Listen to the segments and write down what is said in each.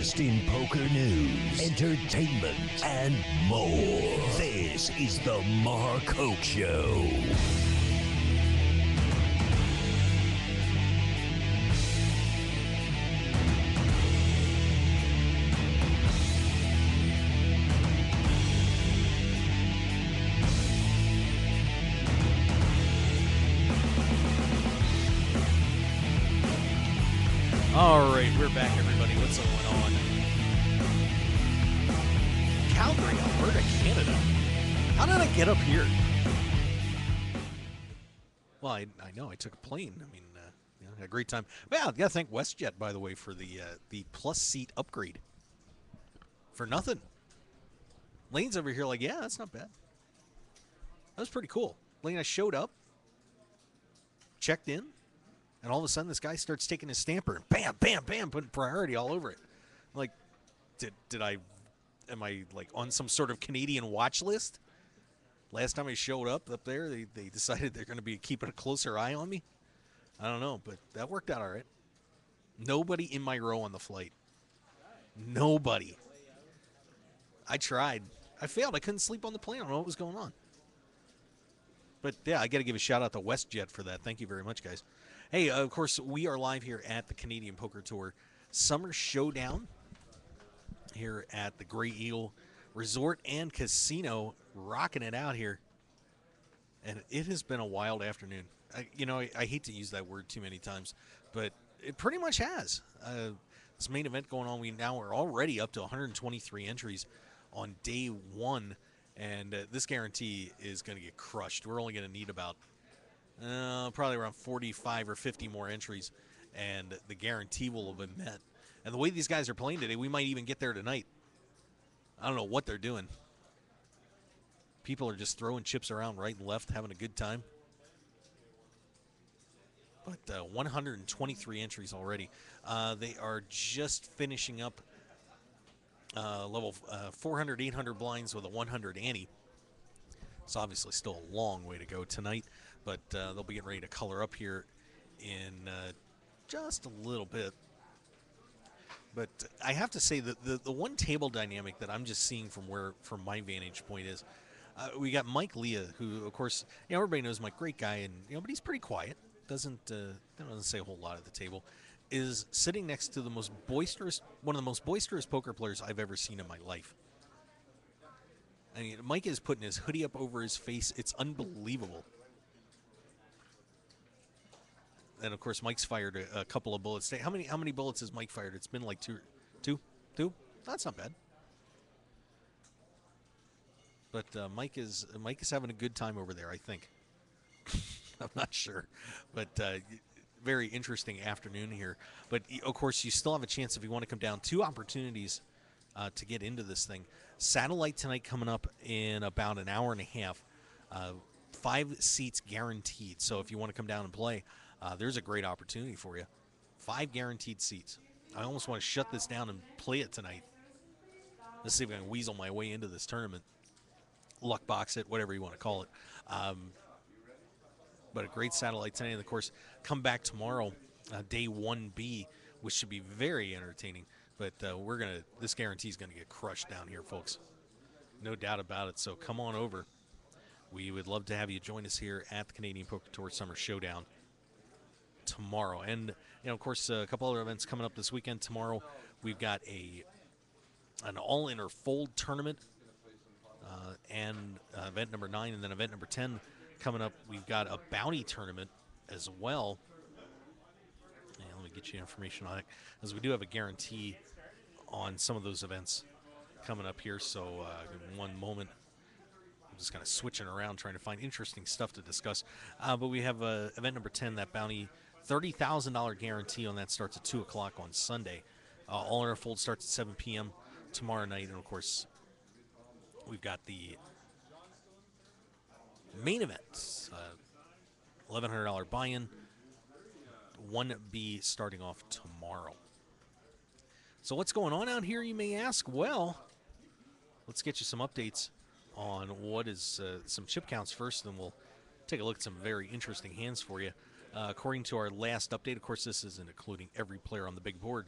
latest in poker news, entertainment, and more. This is the Mark Hoke Show. All right, we're back, everybody. What's going on? Calgary, Alberta, Canada. How did I get up here? Well, I know I took a plane. I mean, had a great time. Well, I got to thank WestJet, by the way, for the plus seat upgrade. For nothing. Lane's over here like, yeah, that's not bad. That was pretty cool. Lane, I showed up, checked in, and all of a sudden, this guy starts taking his stamper and bam, bam, bam, putting priority all over it. Like, am I like on some sort of Canadian watch list? Last time I showed up there, they decided they're going to be keeping a closer eye on me. I don't know, but that worked out all right. Nobody in my row on the flight. Nobody. I tried. I failed. I couldn't sleep on the plane. I don't know what was going on. But yeah, I got to give a shout out to WestJet for that. Thank you very much, guys. Hey, of course, we are live here at the Canadian Poker Tour Summer Showdown here at the Grey Eagle Resort and Casino, rocking it out here. And it has been a wild afternoon. I hate to use that word too many times, but it pretty much has. This main event going on, we now are already up to 123 entries on day one, and this guarantee is going to get crushed. We're only going to need about probably around 45 or 50 more entries, and the guarantee will have been met. And the way these guys are playing today, we might even get there tonight. I don't know what they're doing. People are just throwing chips around right and left, having a good time. But 123 entries already. They are just finishing up level 400, 800 blinds with a 100 ante. It's obviously still a long way to go tonight, but they'll be getting ready to color up here in just a little bit. But I have to say that the one table dynamic that I'm just seeing from my vantage point is we got Mike Leah, who, of course, everybody knows Mike, great guy, and but he's pretty quiet. Doesn't say a whole lot at the table. Is sitting next to one of the most boisterous poker players I've ever seen in my life. I mean, Mike is putting his hoodie up over his face. It's unbelievable. And of course, Mike's fired a couple of bullets. How many bullets has Mike fired? It's been like two. That's not bad. But Mike is having a good time over there, I think. I'm not sure, but very interesting afternoon here. But of course, you still have a chance if you want to come down. 2 opportunities to get into this thing. Satellite tonight coming up in about an hour and a half. 5 seats guaranteed. So if you want to come down and play, there's a great opportunity for you. 5 guaranteed seats. I almost want to shut this down and play it tonight. Let's see if I can weasel my way into this tournament. Luck box it, whatever you want to call it. But a great satellite tonight. And of course, come back tomorrow, day 1B, which should be very entertaining. But this guarantee is going to get crushed down here, folks. No doubt about it. So come on over. We would love to have you join us here at the Canadian Poker Tour Summer Showdown tomorrow. And, of course, a couple other events coming up this weekend. Tomorrow, we've got an all-in or fold tournament and event number 9, and then event number 10 coming up. We've got a bounty tournament as well. And let me get you information on it, as we do have a guarantee on some of those events coming up here. So in one moment, I'm just kind of switching around trying to find interesting stuff to discuss. But we have event number 10, that bounty, $30,000 guarantee on that starts at 2 o'clock on Sunday. All in our fold starts at 7 p.m. tomorrow night. And, of course, we've got the main event, $1,100 buy-in, 1B starting off tomorrow. So what's going on out here, you may ask? Well, let's get you some updates on what is some chip counts first, and then we'll take a look at some very interesting hands for you. According to our last update, of course, this isn't including every player on the big board,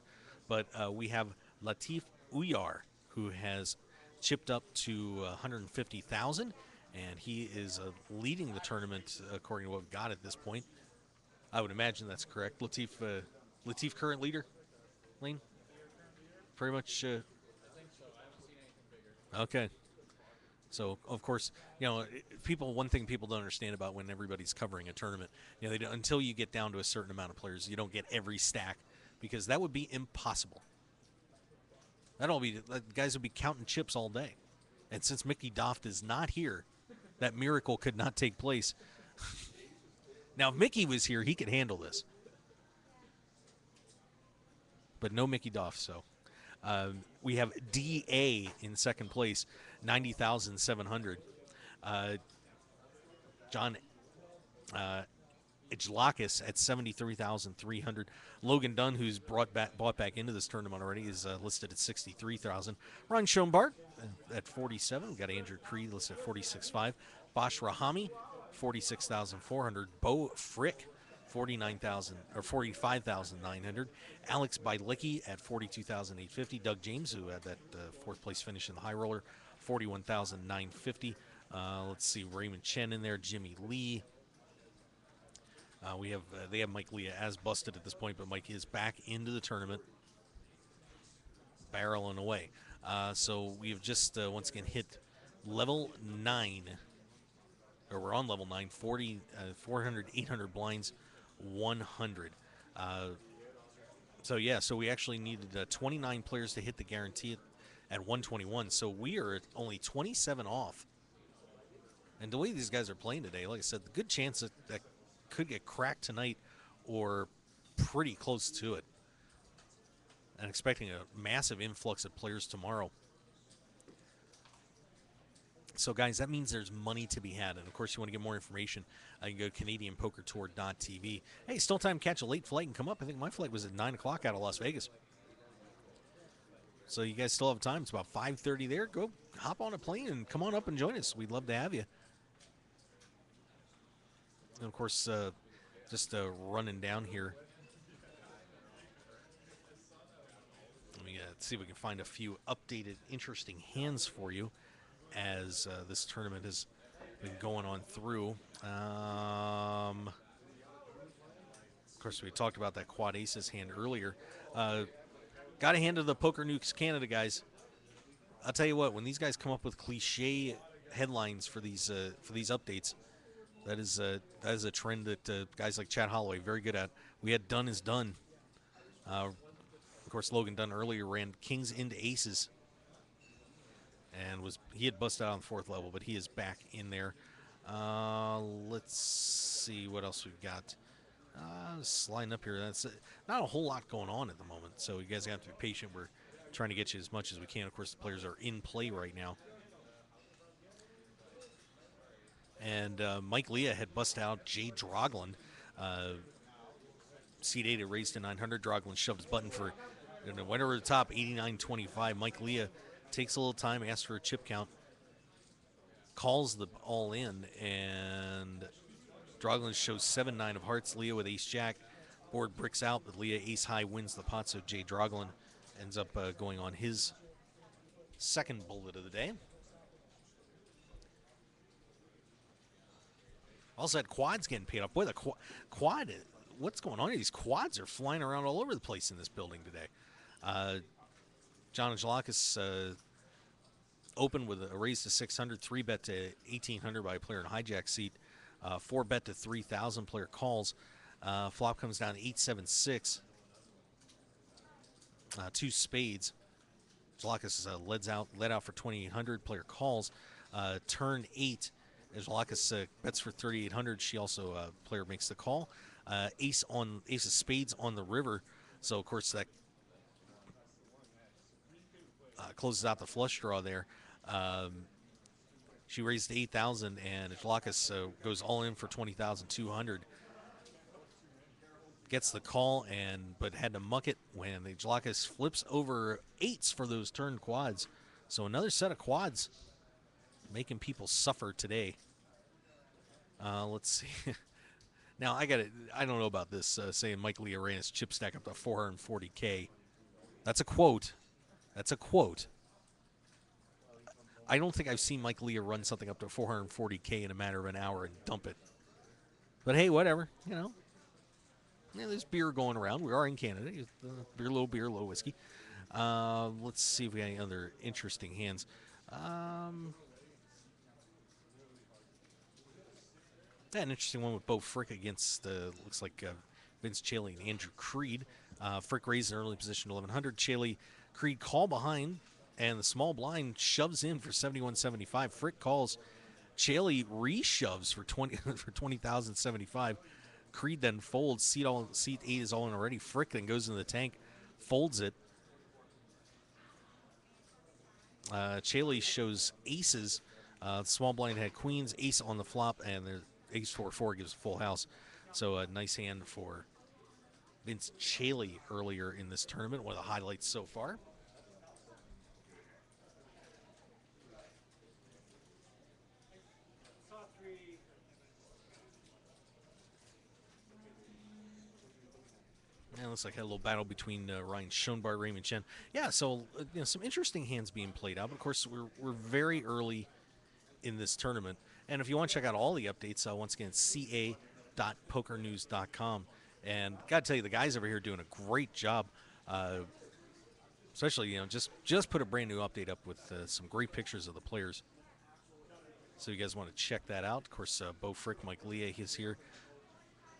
but we have Latif Uyar, who has chipped up to 150,000, and he is leading the tournament according to what we've got at this point. I would imagine that's correct. Latif, current leader, Lane? Pretty much. Okay. So, of course, one thing people don't understand about when everybody's covering a tournament, until you get down to a certain amount of players, you don't get every stack, because that would be impossible. Guys would be counting chips all day. And since Mickey Doft is not here, that miracle could not take place. Now, if Mickey was here, he could handle this. But no Mickey Doft, so. We have DA in second place, 90,700. John Ijlakis at 73,300. Logan Dunn, who's bought back into this tournament already, is listed at 63,000. Ron Schoenbart at 47. We got Andrew Creed listed at 46.5. Bosch Rahami, 46,400. Bo Frick, 49,000 or 45,900. Alex Bielicki at 42,850. Doug James, who had that fourth place finish in the high roller, 41,950. Let's see, Raymond Chen in there, Jimmy Lee. They have Mike Leah as busted at this point, but Mike is back into the tournament, barreling away. So we have just once again hit level 9, or we're on level 9, 400, 800 blinds, 100. So we actually needed 29 players to hit the guarantee at 121. So we are only 27 off. And the way these guys are playing today, like I said, the good chance that could get cracked tonight or pretty close to it. And expecting a massive influx of players tomorrow. So, guys, that means there's money to be had. And, of course, you want to get more information, you can go to CanadianPokerTour.tv. Hey, still time to catch a late flight and come up. I think my flight was at 9 o'clock out of Las Vegas. So you guys still have time. It's about 5:30 there. Go hop on a plane and come on up and join us. We'd love to have you. And, of course, just running down here. Let me see if we can find a few updated, interesting hands for you as this tournament has been going on through. Of course, we talked about that quad aces hand earlier. Got to hand to the Poker Nukes Canada guys. I'll tell you what, when these guys come up with cliche headlines for these updates, that is a trend that guys like Chad Holloway very good at. We had Done is Done. Of course, Logan Dunn earlier ran kings into aces, and he had busted out on the fourth level, but he is back in there. Let's see what else we've got. Sliding up here. That's not a whole lot going on at the moment, so you guys have to be patient. We're trying to get you as much as we can. Of course, the players are in play right now. And Mike Leah had busted out Jay Droglin. Seed 8 raised to 900. Droglin shoved his button for, went over the top, 89.25. Mike Leah takes a little time, asks for a chip count, calls the all in, and Droglin shows 7-9 of hearts. Leah with ace-jack. Board bricks out, but Leah ace-high wins the pot, so Jay Droglin ends up going on his second bullet of the day. Also had quads getting paid off. Boy, the quad, what's going on here? These quads are flying around all over the place in this building today. John Angelakis opened with a raise to 600, 3-bet to 1,800 by a player in hijack seat, 4-bet to 3,000, player calls. Flop comes down to 8-7-6, 2 spades. Angelakis led out for 2,800, player calls. Turn 8. Angelakis bets for 3,800. She also, player makes the call. Ace of spades on the river. So, of course, that closes out the flush draw there. She raised 8,000, and Angelakis goes all in for 20,200. Gets the call, but had to muck it when Angelakis flips over 8s for those turn quads. So another set of quads making people suffer today. Let's see. Now, I don't know about this, saying Mike Leah ran his chip stack up to 440K. That's a quote. That's a quote. I don't think I've seen Mike Leah run something up to 440K in a matter of an hour and dump it. But hey, whatever. Yeah, there's beer going around. We are in Canada. Beer, low whiskey. Let's see if we got any other interesting hands. An interesting one with Bo Frick against, looks like Vince Chaley and Andrew Creed. Frick raised an early position to 1100. Chaley, Creed call behind, and the small blind shoves in for 71.75. Frick calls. Chaley reshoves for 20,075. Creed then folds. Seat 8 is all in already. Frick then goes into the tank, folds it. Chaley shows aces. Small blind had queens, ace on the flop, and the ace 4-4 gives a full house. So a nice hand for Vince Chaley earlier in this tournament. One of the highlights so far. And it looks like a little battle between Ryan Schoenbart, Raymond Chen. Yeah, so some interesting hands being played out. But of course, we're very early in this tournament. And if you want to check out all the updates, once again, ca.pokernews.com. And got to tell you, the guys over here are doing a great job. Especially, just put a brand new update up with some great pictures of the players. So you guys want to check that out. Of course, Bo Frick, Mike Leah, he's here.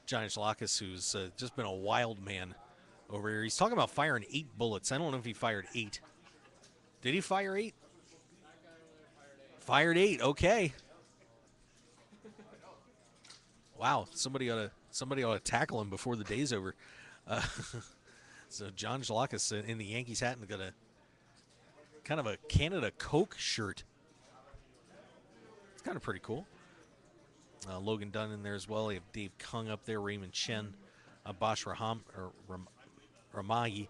Johnny Zalakis, who's just been a wild man over here. He's talking about firing 8 bullets. I don't know if he fired 8. Did he fire 8? Fired 8. Okay. Wow. Somebody ought to tackle him before the day's over. So John Zalakis in the Yankees hat and got a kind of a Canada Coke shirt. It's kind of pretty cool. Logan Dunn in there as well. You have Dave Kung up there, Raymond Chen, Bosch Ramayi.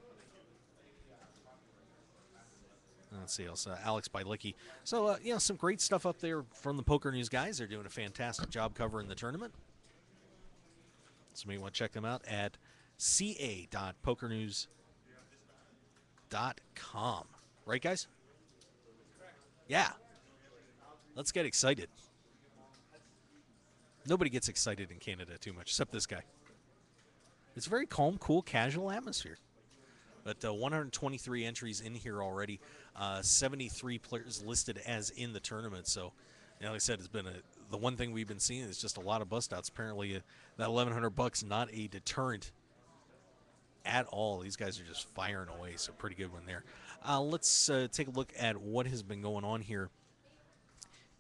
Let's see else. Alex Bielicki. So, some great stuff up there from the Poker News guys. They're doing a fantastic job covering the tournament. So, maybe you want to check them out at ca.pokernews.com. Right, guys? Yeah. Let's get excited. Nobody gets excited in Canada too much, except this guy. It's a very calm, cool, casual atmosphere. But 123 entries in here already. 73 players listed as in the tournament. So, like I said, it's been the one thing we've been seeing is just a lot of bust outs. Apparently, that $1,100 not a deterrent at all. These guys are just firing away. So, pretty good one there. Let's take a look at what has been going on here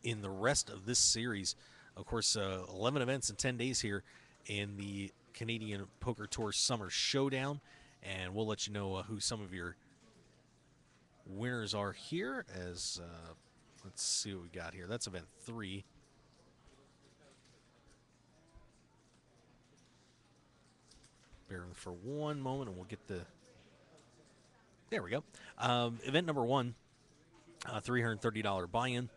in the rest of this series. Of course, 11 events in 10 days here in the Canadian Poker Tour Summer Showdown. And we'll let you know who some of your winners are here as, let's see what we got here. That's event 3. Bear with me for one moment and we'll get the, there we go. Event number 1, $330 buy-in.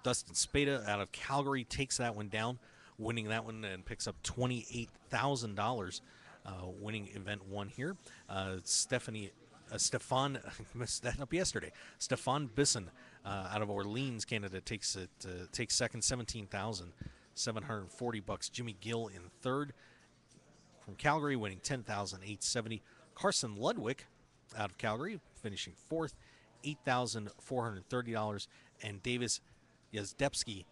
Dustin Spada out of Calgary takes that one down, winning that one and picks up $28,000. Winning event 1 here. Stefan, I messed that up yesterday. Stefan Bisson out of Orleans, Canada takes second, $17,740. Jimmy Gill in third. From Calgary, winning $10,870. Carson Ludwig out of Calgary, finishing fourth, $8,430. And Davis Yazdebski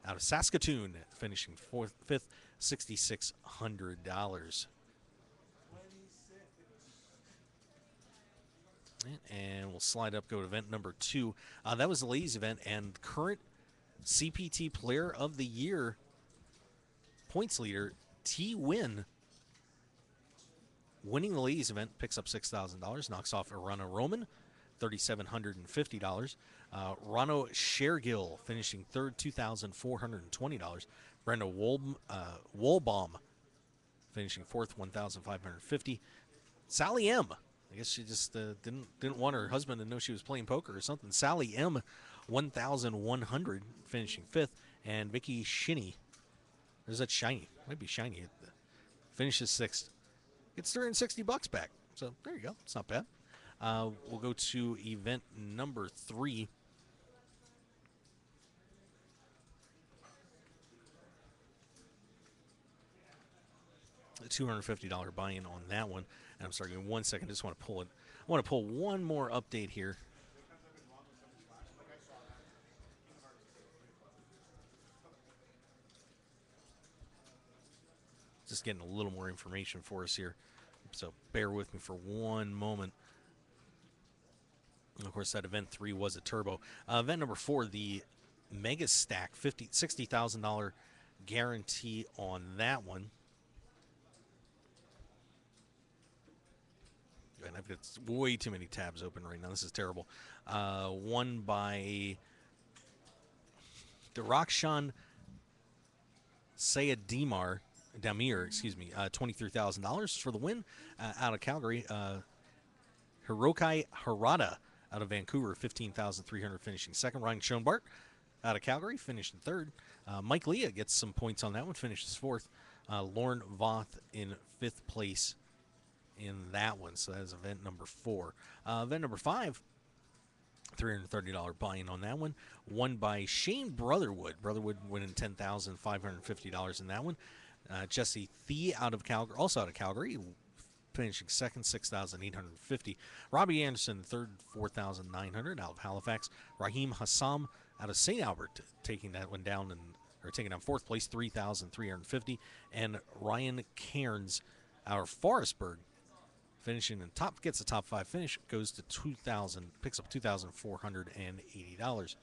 out of Saskatoon, finishing fifth, $6,600. And we'll slide up, go to event number 2. That was the ladies' event, and current CPT Player of the Year points leader, T. Win, winning the ladies' event, picks up $6,000, knocks off Irana Roman, $3,750. Rano Shergill finishing third, $2,420. Brenda Wolbaum finishing fourth, $1,550. Sally M. I guess she just didn't want her husband to know she was playing poker or something. Sally M. $1,100 finishing fifth. And Vicky Shinny. There's that Shiny. Might be Shiny. Finishes sixth. Gets $360 back. So there you go. It's not bad. We'll go to event number 3. The $250 buy-in on that one. And I'm sorry, give me 1 second. Just want to pull it. I want to pull one more update here. Just getting a little more information for us here. So bear with me for one moment. And of course, that event 3 was a turbo. Event number 4, the Mega Stack, $60,000 guarantee on that one. And I've got way too many tabs open right now. This is terrible. Won by Darakshan Damir, $23,000 for the win out of Calgary. Hiroki Harada out of Vancouver, $15,300 finishing second. Ryan Schoenbart out of Calgary finished in third. Mike Leah gets some points on that one, finishes fourth. Lauren Voth in fifth place in that one. So that is event number 4. Event number 5, $330 buy-in on that one. Won by Shane Brotherwood. Brotherwood winning $10,550 in that one. Jesse Thee out of Calgary, also out of Calgary, finishing second, $6,850. Robbie Anderson, third, $4,900 out of Halifax. Raheem Hassam out of St. Albert, taking that one down taking down fourth place, $3,350. And Ryan Cairns out of Forestburg, finishing in top, gets a top 5 finish, goes to picks up $2,480.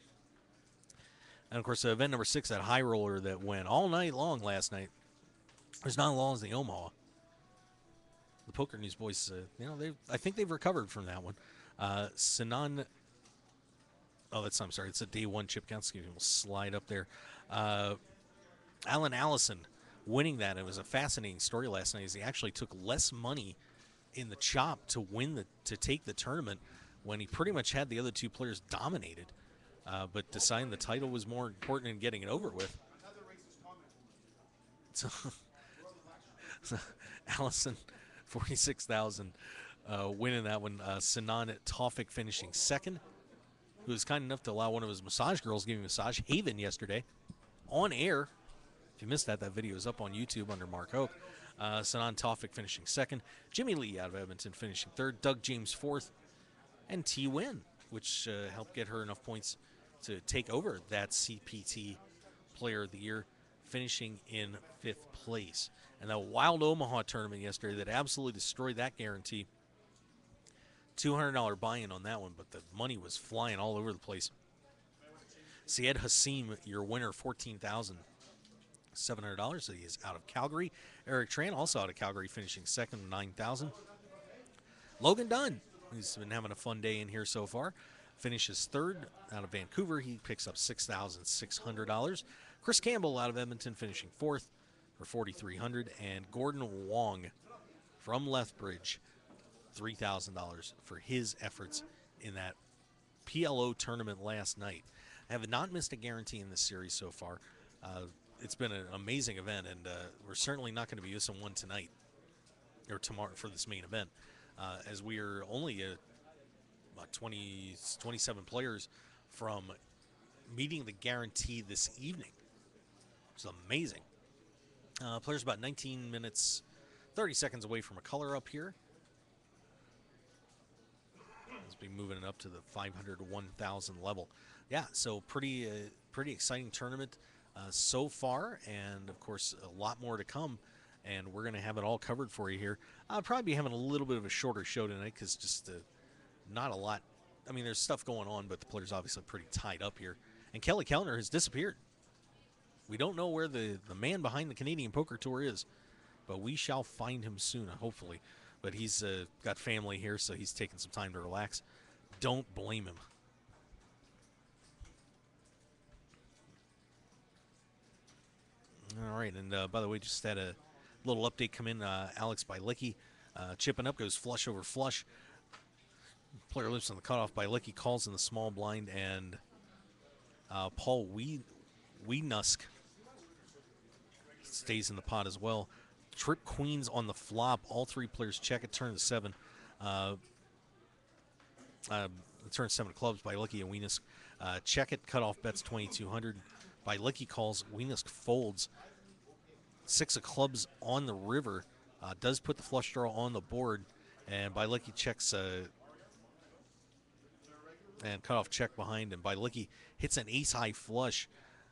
And of course, event number 6, that high roller that went all night long last night. There's not as long as the Omaha. The Poker News boys, I think they've recovered from that one. Sinan, I'm sorry, it's a day 1 chip count. Excuse me, we'll slide up there. Alan Allison winning that. It was a fascinating story last night. As he actually took less money in the chop to take the tournament when he pretty much had the other 2 players dominated, but deciding the title was more important than getting it over with. So Allison, 46,000 winning that one. Sinan Tawfik finishing second, who was kind enough to allow one of his massage girls give him a massage, Haven, yesterday on air. If you missed that video is up on YouTube under Mark Hoke. Sinan Tawfik finishing second. Jimmy Lee out of Edmonton finishing third. Doug James fourth. And T Win, which helped get her enough points to take over that CPT Player of the Year, finishing in 5th place. And that wild Omaha tournament yesterday that absolutely destroyed that guarantee. $200 buy-in on that one, but the money was flying all over the place. Syed Hassim, your winner, $14,700. So he is out of Calgary. Eric Tran, also out of Calgary, finishing second, $9,000. Logan Dunn, who's been having a fun day in here so far, finishes third out of Vancouver. He picks up $6,600. Chris Campbell out of Edmonton finishing fourth for $4,300. And Gordon Wong from Lethbridge, $3,000 for his efforts in that PLO tournament last night. I have not missed a guarantee in this series so far. It's been an amazing event, and we're certainly not going to be missing one tonight or tomorrow for this main event, as we are only about 27 players from meeting the guarantee this evening. It's amazing. Players about 19 minutes, 30 seconds away from a color up here. Let's be moving it up to the 500 to 1,000 level. Yeah, so pretty exciting tournament so far, and of course a lot more to come, and we're going to have it all covered for you here. I'll probably be having a little bit of a shorter show tonight because just not a lot. I mean, there's stuff going on, but the players obviously pretty tied up here. And Kelly Kellner has disappeared. We don't know where the man behind the Canadian Poker Tour is, but we shall find him soon, hopefully. But he's got family here, so he's taking some time to relax. Don't blame him. All right, and by the way, just had a little update come in. Alex Bielicki chipping up, goes flush over flush. Player lips on the cutoff. Bielicki calls in the small blind, and Paul Weenusk stays in the pot as well. Trip queens on the flop. All 3 players check it, turn to 7. Turn 7 of clubs by Licky and Wienusk. Check it, cutoff bets 2,200. By Licky calls, Wienusk folds. 6 of clubs on the river. Does put the flush draw on the board. And by Licky checks and cutoff check behind. And by Licky hits an ace-high flush.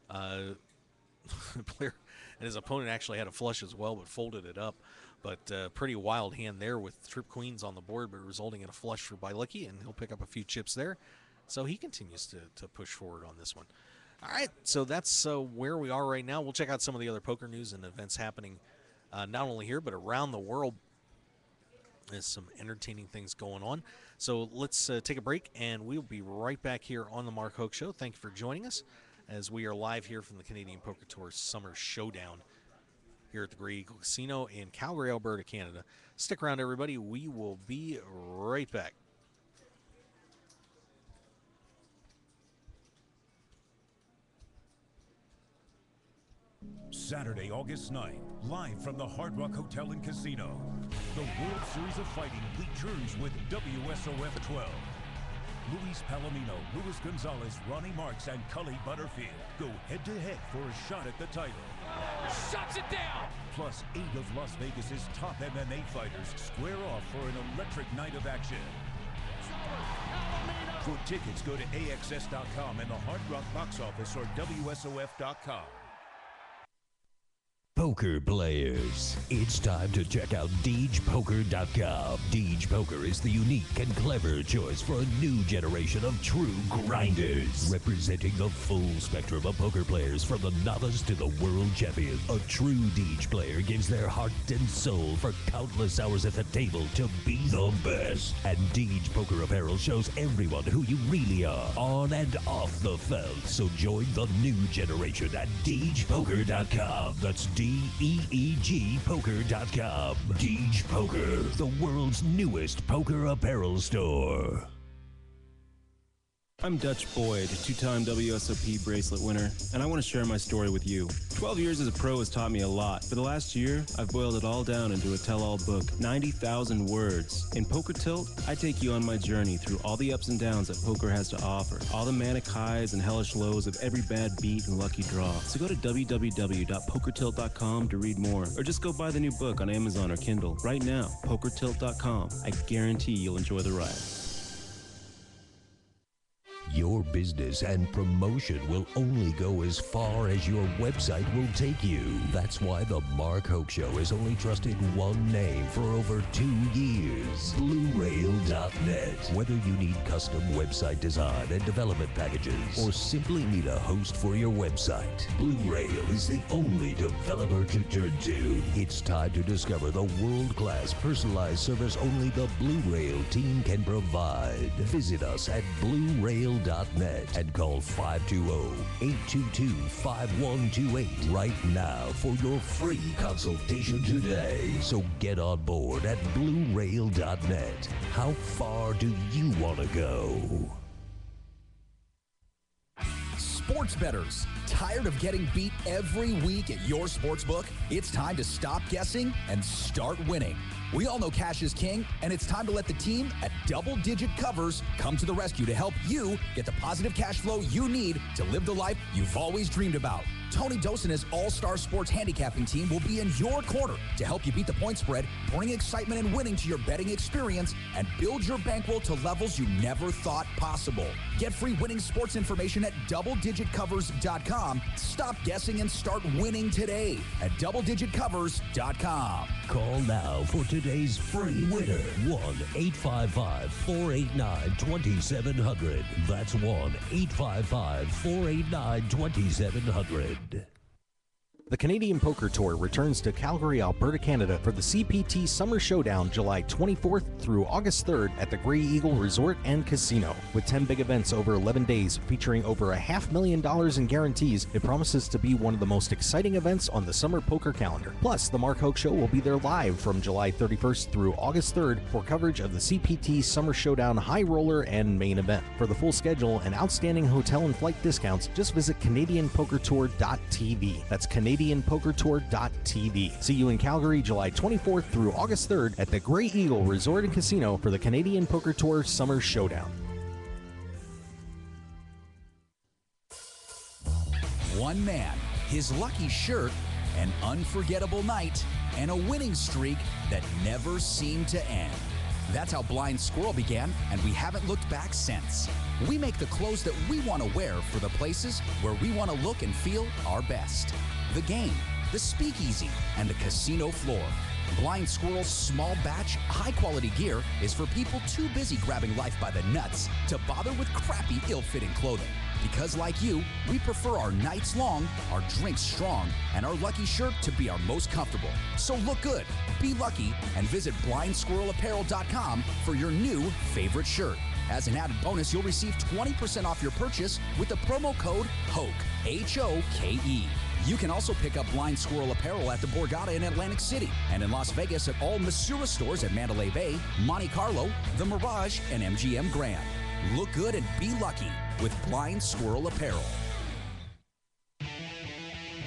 Player and his opponent actually had a flush as well, but folded it up. But pretty wild hand there with trip queens on the board, but resulting in a flush for Bilecki, and he'll pick up a few chips there. So he continues to push forward on this one. All right, so that's where we are right now. We'll check out some of the other poker news and events happening not only here, but around the world. There's some entertaining things going on. So let's take a break, and we'll be right back here on the Mark Hoke Show. Thank you for joining us as we are live here from the Canadian Poker Tour Summer Showdown here at the Grey Eagle Casino in Calgary, Alberta, Canada. Stick around, everybody. We will be right back. Saturday, August 9th, live from the Hard Rock Hotel and Casino. The World Series of Fighting returns with WSOF 12. Luis Palomino, Luis Gonzalez, Ronnie Marks, and Cully Butterfield go head-to-head for a shot at the title. Shuts it down! Plus 8 of Las Vegas's top MMA fighters square off for an electric night of action. For tickets, go to AXS.com and the Hard Rock box office or WSOF.com. Poker players, it's time to check out DeegePoker.com. Deej Poker is the unique and clever choice for a new generation of true grinders, representing the full spectrum of poker players from the novice to the world champion. A true Deej player gives their heart and soul for countless hours at the table to be the best. And Deej Poker Apparel shows everyone who you really are, on and off the felt. So join the new generation at DeegePoker.com. That's DEEG Poker.com. Deej Poker, the world's newest poker apparel store. I'm Dutch Boyd, two-time WSOP bracelet winner, and I want to share my story with you. 12 years as a pro has taught me a lot. For the last year, I've boiled it all down into a tell-all book, 90,000 words. In Poker Tilt, I take you on my journey through all the ups and downs that poker has to offer, all the manic highs and hellish lows of every bad beat and lucky draw. So go to www.pokertilt.com to read more, or just go buy the new book on Amazon or Kindle right now, pokertilt.com. I guarantee you'll enjoy the ride. Your business and promotion will only go as far as your website will take you. That's why the Mark Hoke Show has only trusted one name for over 2 years, BlueRail.net. Whether you need custom website design and development packages, or simply need a host for your website, Blue Rail is the only developer to turn to. It's time to discover the world-class personalized service only the Blue Rail team can provide. Visit us at BlueRail.net and call 520-822-5128 right now for your free consultation today. So get on board at BlueRail.net. How far do you want to go? Sports bettors, tired of getting beat every week at your sportsbook? It's time to stop guessing and start winning. We all know cash is king, and it's time to let the team at Double Digit Covers come to the rescue to help you get the positive cash flow you need to live the life you've always dreamed about. Tony Dos and his all-star sports handicapping team will be in your corner to help you beat the point spread, bring excitement and winning to your betting experience, and build your bankroll to levels you never thought possible. Get free winning sports information at DoubleDigitCovers.com. Stop guessing and start winning today at DoubleDigitCovers.com. Call now for today's free winner. 1-855-489-2700. That's 1-855-489-2700. The Canadian Poker Tour returns to Calgary, Alberta, Canada for the CPT Summer Showdown July 24th through August 3rd at the Grey Eagle Resort and Casino. With 10 big events over 11 days featuring over $500,000 in guarantees, it promises to be one of the most exciting events on the summer poker calendar. Plus, the Mark Hoke Show will be there live from July 31st through August 3rd for coverage of the CPT Summer Showdown High Roller and Main Event. For the full schedule and outstanding hotel and flight discounts, just visit CanadianPokerTour.tv. That's CanadianPokerTour.tv. See you in Calgary July 24th through August 3rd at the Grey Eagle Resort and Casino for the Canadian Poker Tour Summer Showdown. one man, his lucky shirt, an unforgettable night, and a winning streak that never seemed to end. That's how Blind Squirrel began, and we haven't looked back since. We make the clothes that we want to wear for the places where we want to look and feel our best. The game, the speakeasy, and the casino floor. Blind Squirrel's small batch, high-quality gear is for people too busy grabbing life by the nuts to bother with crappy, ill-fitting clothing. Because like you, we prefer our nights long, our drinks strong, and our lucky shirt to be our most comfortable. So look good, be lucky, and visit blindsquirrelapparel.com for your new favorite shirt. As an added bonus, you'll receive 20% off your purchase with the promo code HOKE, H-O-K-E. You can also pick up Blind Squirrel apparel at the Borgata in Atlantic City and in Las Vegas at all Masura stores at Mandalay Bay, Monte Carlo, The Mirage, and MGM Grand. Look good and be lucky with Blind Squirrel apparel.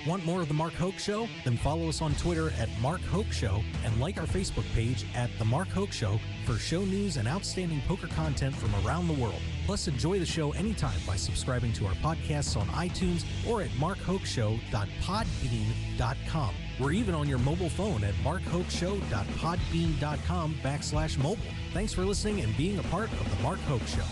Want more of The Mark Hoke Show? Then follow us on Twitter at Mark Hoke Show and like our Facebook page at The Mark Hoke Show for show news and outstanding poker content from around the world. Plus, enjoy the show anytime by subscribing to our podcasts on iTunes or at markhokeshow.podbean.com. We're even on your mobile phone at markhokeshow.podbean.com/mobile. Thanks for listening and being a part of The Mark Hoke Show.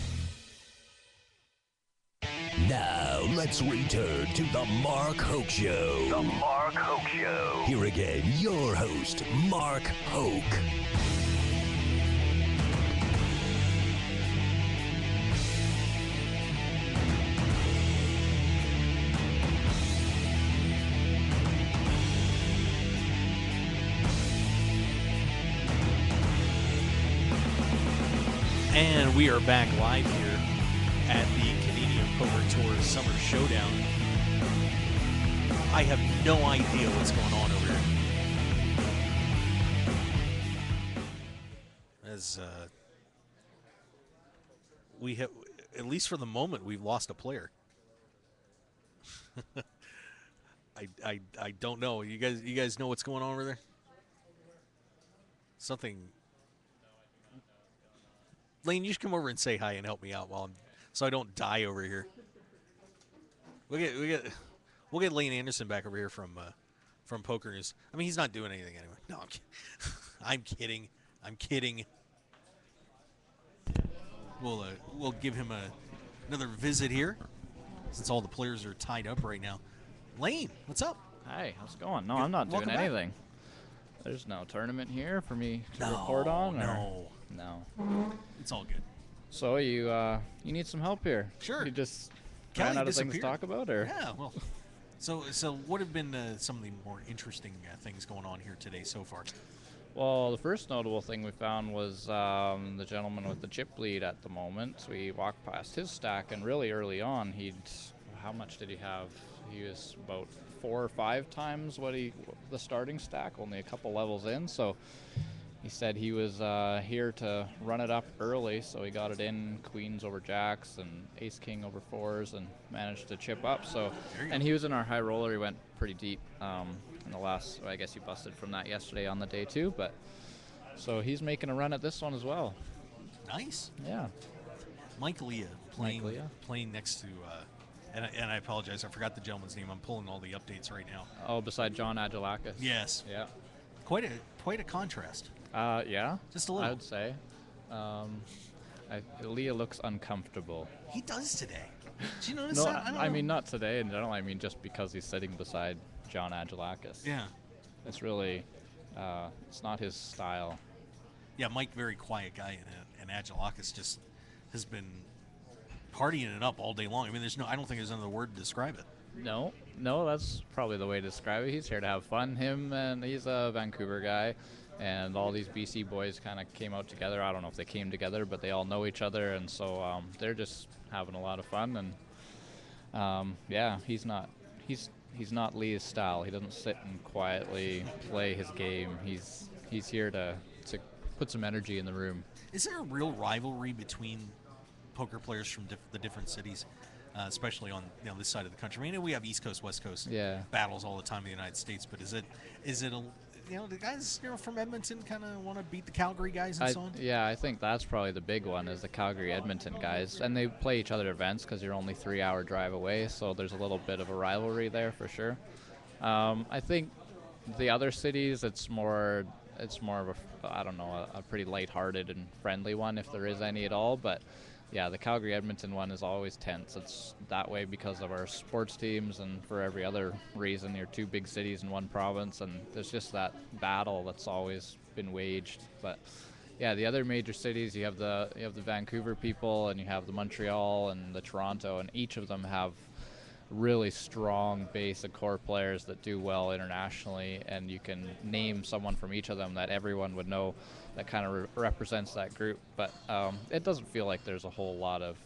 Now, let's return to The Mark Hoke Show. The Mark Hoke Show. Here again, your host, Mark Hoke. And we are back live here at the Canadian Poker Tour Summer Showdown. I have no idea what's going on over here. As we have, at least for the moment, we've lost a player. I don't know. You guys know what's going on over there? Something. Lane, you should come over and say hi and help me out so I don't die over here. We'll get Lane Anderson back over here from Poker News. I mean, he's not doing anything anyway. No, I'm kidding. I'm kidding. We'll give him another visit here since all the players are tied up right now. Lane, what's up? Hi, how's it going? No, I'm not doing anything. There's no tournament here for me to report on. No. It's all good. So you need some help here? Sure. You just Kelly ran out of things to talk about, or? Yeah. Well, so what have been some of the more interesting things going on here today so far? Well, the first notable thing we found was the gentleman with the chip lead at the moment. We walked past his stack, and really early on, how much did he have? He was about 4 or 5 times the starting stack, only a couple levels in. So he said he was here to run it up early, so he got it in queens over jacks and ace king over 4s and managed to chip up. So, and he was in our high roller. He went pretty deep in the last. I guess he busted from that yesterday on the day too. But so he's making a run at this one as well. Nice. Yeah. Mike Leah playing next to. And I apologize, I forgot the gentleman's name. I'm pulling all the updates right now. Oh, beside John Adulakis. Yes. Yeah. Quite a contrast. Yeah. Just a little. I would say. Leah looks uncomfortable. He does today. Did you notice No, that? I mean, not today in general. I mean, just because he's sitting beside John Adulakis. Yeah. It's really, it's not his style. Yeah, Mike, very quiet guy, and Adulakis just has been partying it up all day long. I mean, I don't think there's another word to describe it. No, that's probably the way to describe it. He's here to have fun. He's a Vancouver guy, and all these BC boys kind of came out together. I don't know if they came together, but they all know each other, and so they're just having a lot of fun. And yeah, he's not Lee's style. He doesn't sit and quietly play his game. He's here to put some energy in the room. Is there a real rivalry between poker players from the different cities, especially on this side of the country? I mean, we have East Coast, West Coast battles all the time in the United States, but is it the guys from Edmonton kind of want to beat the Calgary guys and so on? Yeah, I think that's probably the big one is the Calgary-Edmonton guys. And they play each other events because you're only 3-hour drive away, so there's a little bit of a rivalry there for sure. I think the other cities, it's more of a pretty lighthearted and friendly one if there is any at all. But yeah, the Calgary-Edmonton one is always tense. It's that way because of our sports teams and for every other reason. You're two big cities in one province, and there's just that battle that's always been waged. But yeah, the other major cities, you have the Vancouver people, and you have the Montreal and the Toronto, and each of them have really strong base of core players that do well internationally, and you can name someone from each of them that everyone would know that kind of represents that group. But it doesn't feel like there's a whole lot of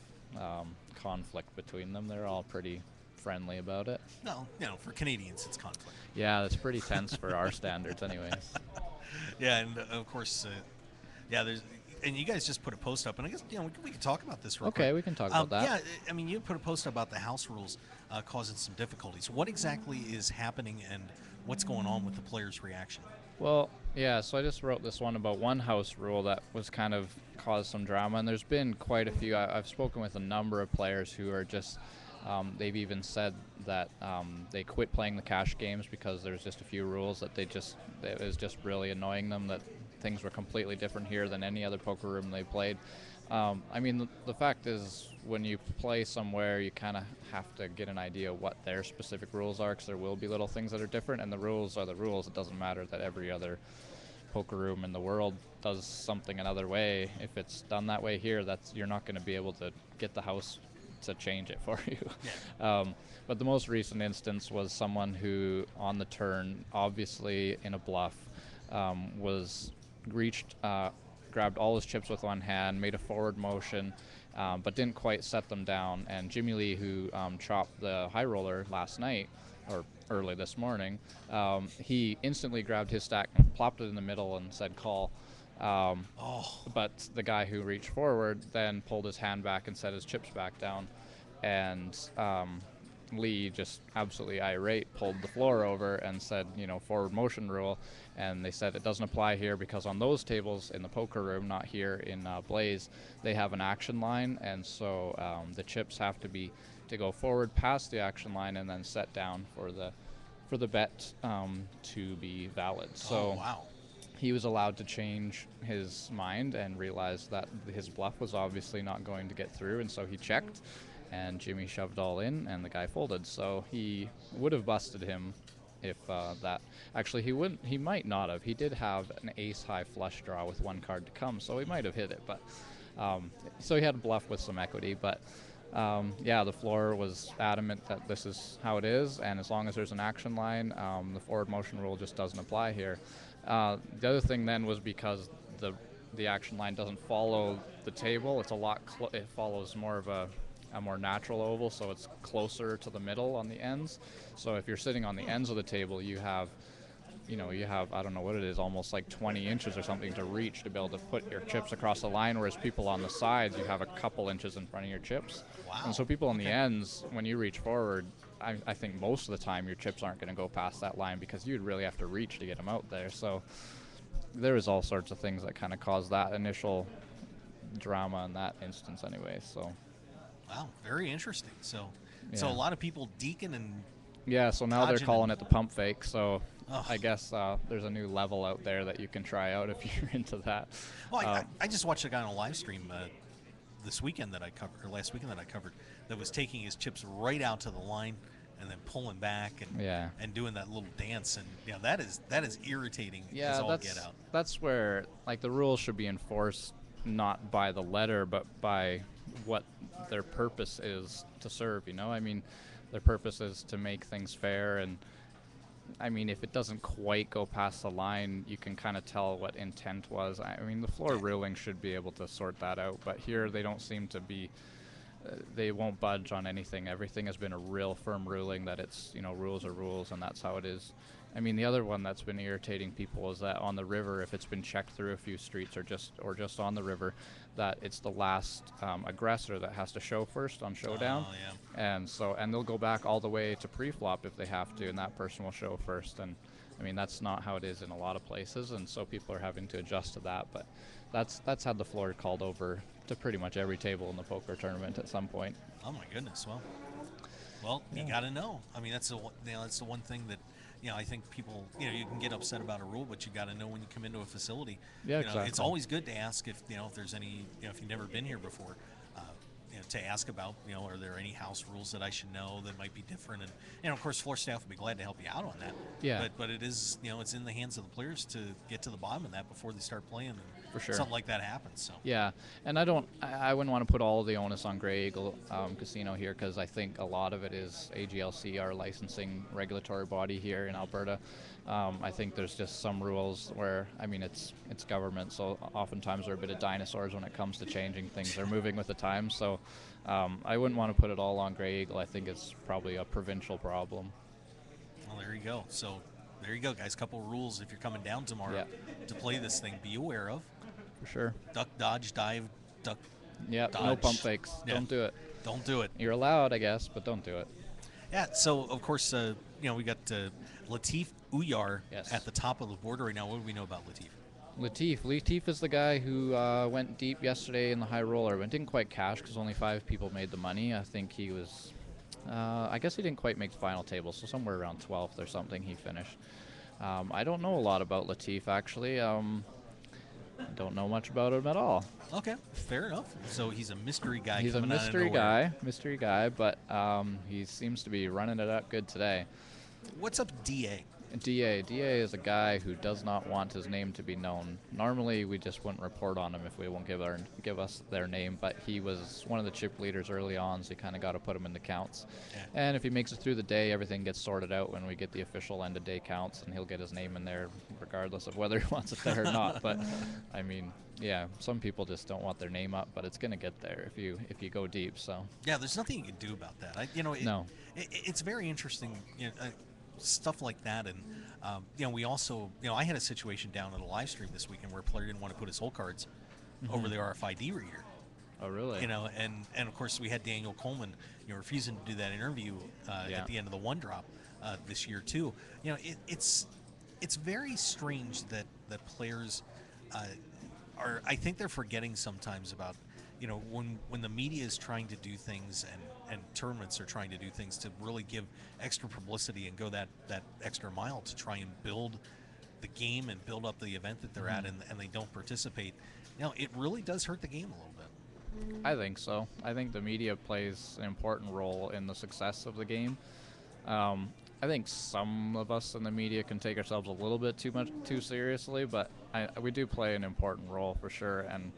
conflict between them. They're all pretty friendly about it. No, for Canadians, it's conflict. Yeah, it's pretty tense for our standards anyways. Yeah, and of course, there's... And you guys just put a post up, and I guess we can talk about this real quick. Okay, we can talk about that. Yeah, I mean, you put a post about the house rules causing some difficulties. What exactly is happening, and what's going on with the players' reaction? Well, yeah, so I just wrote this one about one house rule that was kind of caused some drama, and there's been quite a few. I've spoken with a number of players who are just, they've even said that they quit playing the cash games because there's just a few rules that it was just really annoying them, that things were completely different here than any other poker room they played. I mean, the fact is, when you play somewhere, you kind of have to get an idea what their specific rules are, because there will be little things that are different, and the rules are the rules. It doesn't matter that every other poker room in the world does something another way. If it's done that way here, you're not going to be able to get the house to change it for you. Yeah. But the most recent instance was someone who, on the turn, obviously in a bluff, grabbed all his chips with one hand, made a forward motion, but didn't quite set them down. And Jimmy Lee, who chopped the high roller last night, or early this morning, he instantly grabbed his stack and plopped it in the middle and said call. But the guy who reached forward then pulled his hand back and set his chips back down. And Lee, just absolutely irate, pulled the floor over and said, forward motion rule. And they said it doesn't apply here because on those tables in the poker room, not here in Blaze, they have an action line. And so the chips have to go forward past the action line and then set down for the bet to be valid. So wow. He was allowed to change his mind and realized that his bluff was obviously not going to get through. And so he checked, and Jimmy shoved all in, and the guy folded. So he would have busted him if that. Actually, he might not have. He did have an ace-high flush draw with one card to come, so he might have hit it. But so he had a bluff with some equity. But the floor was adamant that this is how it is, and as long as there's an action line, the forward motion rule just doesn't apply here. The other thing then was because the action line doesn't follow the table. It's it follows more of a more natural oval, so it's closer to the middle on the ends. So if you're sitting on the ends of the table, you have I don't know what it is, almost like 20 inches or something to reach to be able to put your chips across the line, whereas people on the sides, you have a couple inches in front of your chips. Wow. And so people on the ends, when you reach forward, I think most of the time your chips aren't going to go past that line because you'd really have to reach to get them out there. So there was all sorts of things that kind of caused that initial drama in that instance anyway. So. Wow, very interesting. So a lot of people deking and so now they're calling it the pump fake. So Ugh. I guess there's a new level out there that you can try out if you're into that. Well, I just watched a guy on a live stream this weekend that I covered, or last weekend that I covered, that was taking his chips right out to the line and then pulling back and doing that little dance, and that is irritating as all get out. That's where the rules should be enforced not by the letter but by what their purpose is to serve. I mean, their purpose is to make things fair, and I mean, if it doesn't quite go past the line, you can kind of tell what intent was. I mean, the floor ruling should be able to sort that out, but here they don't seem to be. They won't budge on anything. Everything has been a real firm ruling that it's, rules are rules, and that's how it is. I mean, the other one that's been irritating people is that on the river, if it's been checked through a few streets or just on the river, that it's the last aggressor that has to show first on Showdown. Oh, yeah. And they'll go back all the way to pre-flop if they have to, and that person will show first. And I mean, that's not how it is in a lot of places, and so people are having to adjust to that. But that's had the floor called over to pretty much every table in the poker tournament at some point. Oh my goodness! Well, you got to know. I mean, that's the one thing that I think people you can get upset about a rule, but you got to know when you come into a facility. Yeah, exactly. It's always good to ask if if there's any if you've never been here before. To ask about, are there any house rules that I should know that might be different? And of course, floor staff would be glad to help you out on that. Yeah. But it is, it's in the hands of the players to get to the bottom of that before they start playing. And for sure. Something like that happens. So. Yeah, and I wouldn't want to put all the onus on Grey Eagle Casino here, because I think a lot of it is AGLC, our licensing regulatory body here in Alberta. I think there's just some rules where, I mean, it's government, so oftentimes they're a bit of dinosaurs when it comes to changing things. They're moving with the times, so I wouldn't want to put it all on Grey Eagle. I think it's probably a provincial problem. Well, there you go. So there you go, guys. Couple of rules if you're coming down tomorrow to play this thing. Be aware of. For sure. Duck, dodge, dive, duck. Yeah, dodge. No pump fakes. Yeah. Don't do it. Don't do it. You're allowed, I guess, but don't do it. Yeah, so, of course, we got Latif Uyar at the top of the board right now. What do we know about Latif? Latif is the guy who went deep yesterday in the high roller, but didn't quite cash because only 5 people made the money. I think he was, I guess he didn't quite make the final table, so somewhere around 12th or something he finished. I don't know a lot about Latif, actually. I don't know much about him at all. Okay, fair enough. So he's a mystery guy. He's a mystery guy, but he seems to be running it up good today. What's up, DA? DA is a guy who does not want his name to be known. Normally, we just wouldn't report on him if we won't give us their name, but he was one of the chip leaders early on, so you kind of got to put him in the counts. Yeah. And if he makes it through the day, everything gets sorted out when we get the official end-of-day counts, and he'll get his name in there regardless of whether he wants it there or not. But, I mean, yeah, some people just don't want their name up, but it's going to get there if you go deep. So yeah, there's nothing you can do about that. No. It's very interesting. Stuff like that, and we also, I had a situation down at a live stream this weekend where a player didn't want to put his hole cards over the RFID reader. Oh, really? And of course we had Daniel Coleman, refusing to do that interview at the end of the one drop this year too. It's very strange that players are. I think they're forgetting sometimes about when the media is trying to do things and tournaments are trying to do things to really give extra publicity and go that extra mile to try and build the game and build up the event that they're at, and they don't participate. It really does hurt the game a little bit. I think so. I think the media plays an important role in the success of the game. I think some of us in the media can take ourselves a little bit too seriously, but we do play an important role for sure, and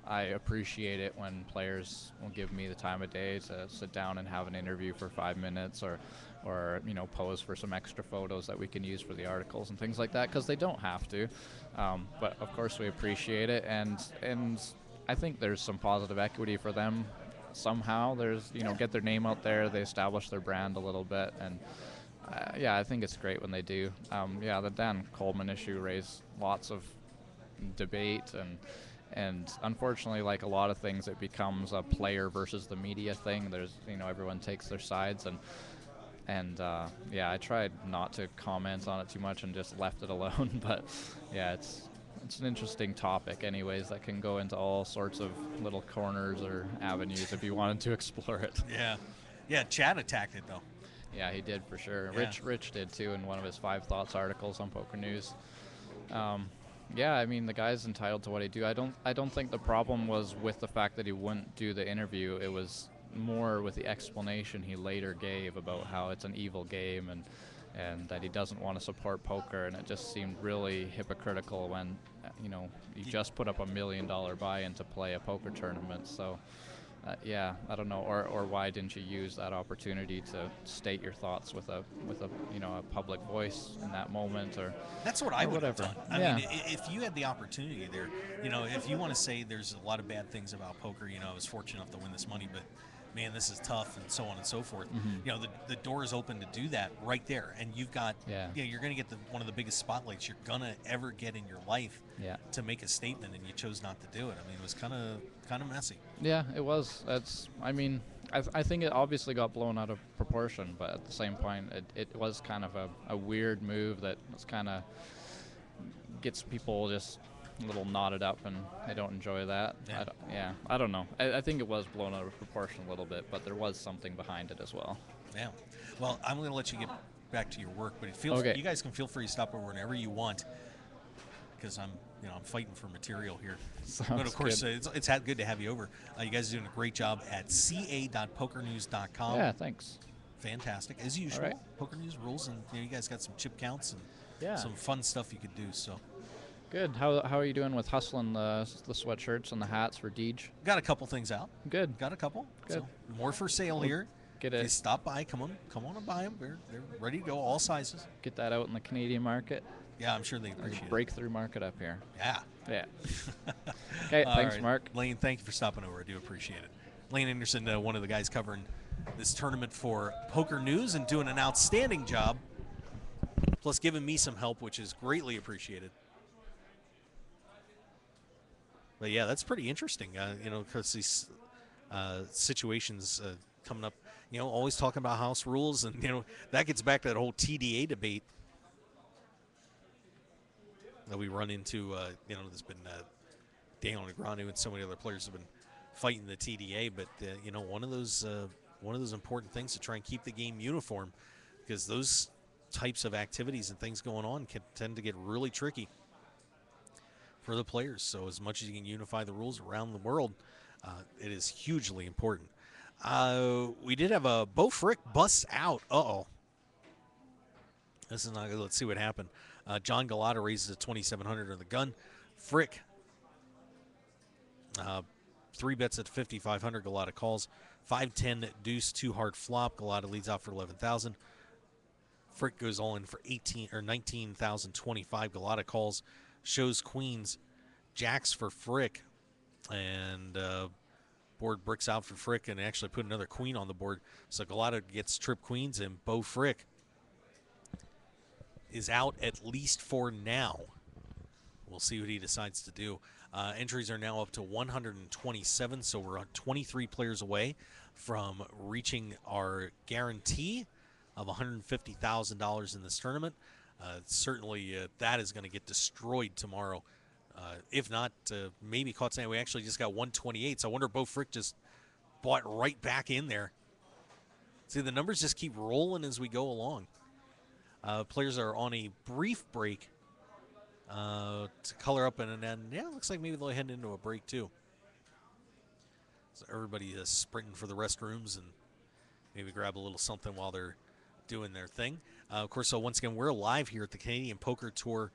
I appreciate it when players will give me the time of day to sit down and have an interview for 5 minutes or pose for some extra photos that we can use for the articles and things like that, because they don't have to. But of course we appreciate it, and I think there's some positive equity for them somehow. There's get their name out there, they establish their brand a little bit, and I think it's great when they do. The Dan Coleman issue raised lots of debate, and unfortunately, like a lot of things, it becomes a player versus the media thing. There's, everyone takes their sides, and I tried not to comment on it too much and just left it alone. But yeah, it's an interesting topic, anyways, that can go into all sorts of little corners or avenues if you wanted to explore it. Yeah. Chad attacked it though. Yeah, he did for sure. Yeah. Rich did too in one of his 5 Thoughts articles on Poker News. Yeah, I mean, the guy's entitled to what he do. I don't think the problem was with the fact that he wouldn't do the interview. It was more with the explanation he later gave about how it's an evil game and that he doesn't want to support poker, and it just seemed really hypocritical when you just put up $1 million buy-in to play a poker tournament. So I don't know, or why didn't you use that opportunity to state your thoughts with a public voice in that moment, or that's what I would have done. I Yeah. mean, if you had the opportunity there, if you want to say there's a lot of bad things about poker, I was fortunate enough to win this money, but man, this is tough, and so on and so forth. The door is open to do that right there, and you've got you're going to get one of the biggest spotlights you're going to ever get in your life to make a statement, and you chose not to do it. I mean, it was kind of messy. Yeah, it was. I think it obviously got blown out of proportion, but at the same point, it was kind of a weird move that was kind of gets people just a little knotted up, and they don't enjoy that. I don't know. I think it was blown out of proportion a little bit, but there was something behind it as well. Yeah. Well, I'm going to let you get back to your work, but you guys can feel free to stop over whenever you want, because I'm fighting for material here. But of course, it's good to have you over. You guys are doing a great job at ca.pokernews.com. Yeah, thanks. Fantastic, as usual. Right. Poker News rules, and you guys got some chip counts and some fun stuff you could do. So good. How are you doing with hustling the sweatshirts and the hats for Deej? Got a couple things out. Good. Got a couple. Good. So more for sale here. Get it. Stop by. Come on and buy them. They're ready to go. All sizes. Get that out in the Canadian market. Yeah, I'm sure they appreciate it. Breakthrough market up here. Yeah. Yeah. Okay, thanks, right. Mark. Lane, thank you for stopping over. I do appreciate it. Lane Anderson, one of the guys covering this tournament for Poker News and doing an outstanding job, plus giving me some help, which is greatly appreciated. But yeah, that's pretty interesting, because these situations coming up, always talking about house rules, and, that gets back to that whole TDA debate that we run into. There's been Daniel Negreanu and so many other players have been fighting the TDA, but, one of those important things to try and keep the game uniform, because those types of activities and things going on can tend to get really tricky for the players. So as much as you can unify the rules around the world, it is hugely important. We did have a Bo Frick bust out. This is not good. Let's see what happened. John Galata raises a 2,700 on the gun. Frick, 3 bets at 5,500. Galata calls. 5-10 deuce 2 hard flop. Galata leads out for 11,000. Frick goes all in for 19,025. Galata calls. Shows queens. Jacks for Frick, and board bricks out for Frick, and actually put another queen on the board. So Galata gets trip queens, and Bo Frick is out at least for now. We'll see what he decides to do. Entries are now up to 127, so we're 23 players away from reaching our guarantee of $150,000 in this tournament. Certainly, that is going to get destroyed tomorrow. If not, maybe caught tonight. We actually just got 128, so I wonder if Bo Frick just bought right back in there. See, the numbers just keep rolling as we go along. Players are on a brief break to color up, and then, looks like maybe they'll head into a break too. So everybody is sprinting for the restrooms and maybe grab a little something while they're doing their thing. Of course, so once again, we're live here at the Canadian Poker Tour.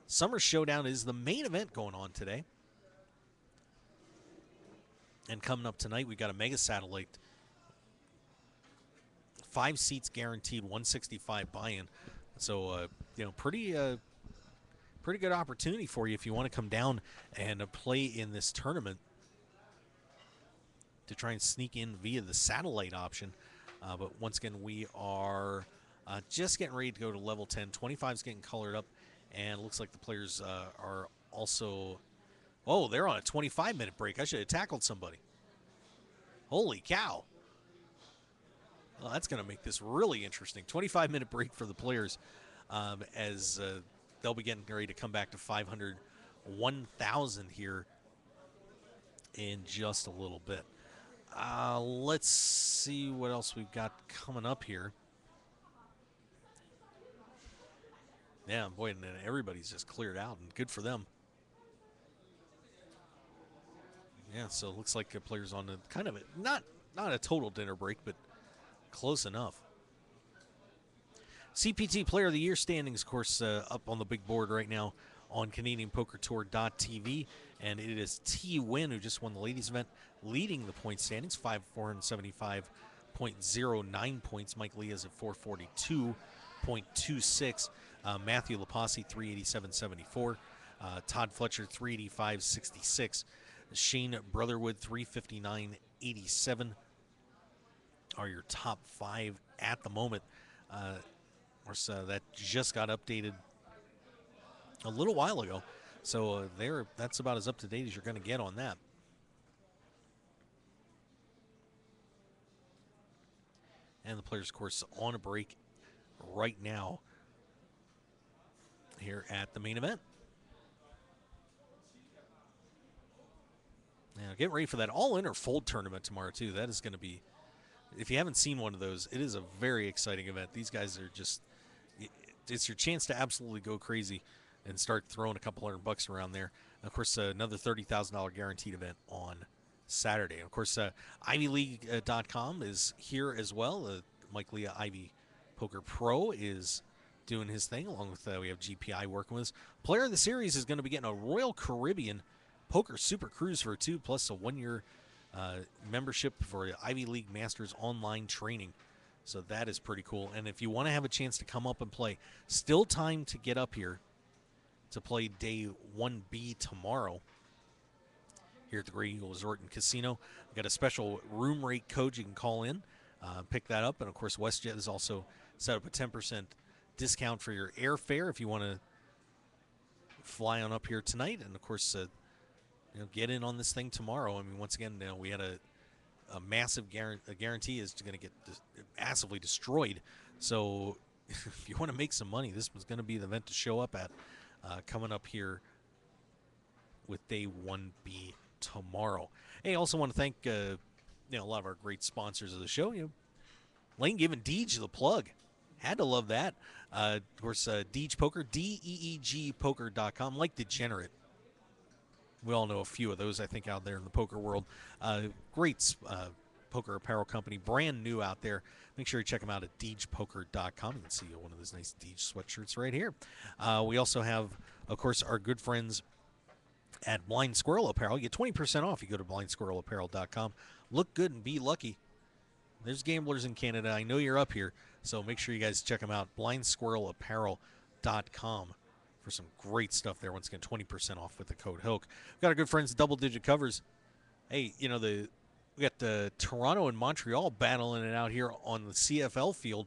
Summer Showdown is the main event going on today. And coming up tonight, we've got a mega satellite. 5 seats guaranteed, 165 buy-in. So, pretty good opportunity for you if you want to come down and play in this tournament to try and sneak in via the satellite option. But once again, we are just getting ready to go to level 10. 25 is getting colored up, and it looks like the players are also... Oh, they're on a 25-minute break. I should have tackled somebody. Holy cow. Well, that's going to make this really interesting. 25-minute break for the players as they'll be getting ready to come back to 500, 1,000 here in just a little bit. Let's see what else we've got coming up here. Yeah, boy, and everybody's just cleared out, and good for them. Yeah, so it looks like the players on a kind of not a total dinner break, but close enough. CPT Player of the Year standings, of course, up on the big board right now on CanadianPokerTour.tv, and it is T. Win, who just won the ladies event, leading the point standings, 475.09 points. Mike Lee is at 442.26. Matthew Lapasi, 387.74. Todd Fletcher, 385.66. Shane Brotherwood, 359.87 are your top 5 at the moment. Of course, that just got updated a little while ago, so that's about as up to date as you're going to get on that. And the players, of course, on a break right now here at the main event. Now, get ready for that all-in or fold tournament tomorrow, too. That is going to be, if you haven't seen one of those, it is a very exciting event. These guys are just, it's your chance to absolutely go crazy and start throwing a couple $100 around there. And of course, another $30,000 guaranteed event on Saturday. And of course, IvyLeague.com is here as well. Mike Leah Ivy Poker Pro is doing his thing, along with we have GPI working with us. Player of the series is going to be getting a Royal Caribbean Poker Super Cruise for 2, plus a 1-year membership for Ivy League Masters online training. So that is pretty cool. And if you want to have a chance to come up and play, still time to get up here to play day 1B tomorrow here at the Great Eagle Resort and Casino. We've got a special room rate code you can call in, pick that up. And, of course, WestJet has also set up a 10% discount for your airfare if you want to fly on up here tonight. And, of course, get in on this thing tomorrow. I mean, once again, we had a massive guarantee is going to get massively destroyed. So if you want to make some money, this was going to be the event to show up at coming up here with day 1B tomorrow. Hey, I also want to thank a lot of our great sponsors of the show. Lane giving Deej the plug. Had to love that. Of course, Deej Poker, DEEGpoker.com, like Degenerate. We all know a few of those, I think, out there in the poker world. Great poker apparel company, brand new out there. Make sure you check them out at DeejPoker.com. You can see one of those nice Deej sweatshirts right here. We also have, of course, our good friends at Blind Squirrel Apparel. You get 20% off if you go to BlindSquirrelApparel.com. Look good and be lucky. There's gamblers in Canada. I know you're up here, so make sure you guys check them out. BlindSquirrelApparel.com. for some great stuff there. Once again, 20% off with the code HOKE. We've got our good friends, Double Digit Covers. Hey, we got Toronto and Montreal battling it out here on the CFL field.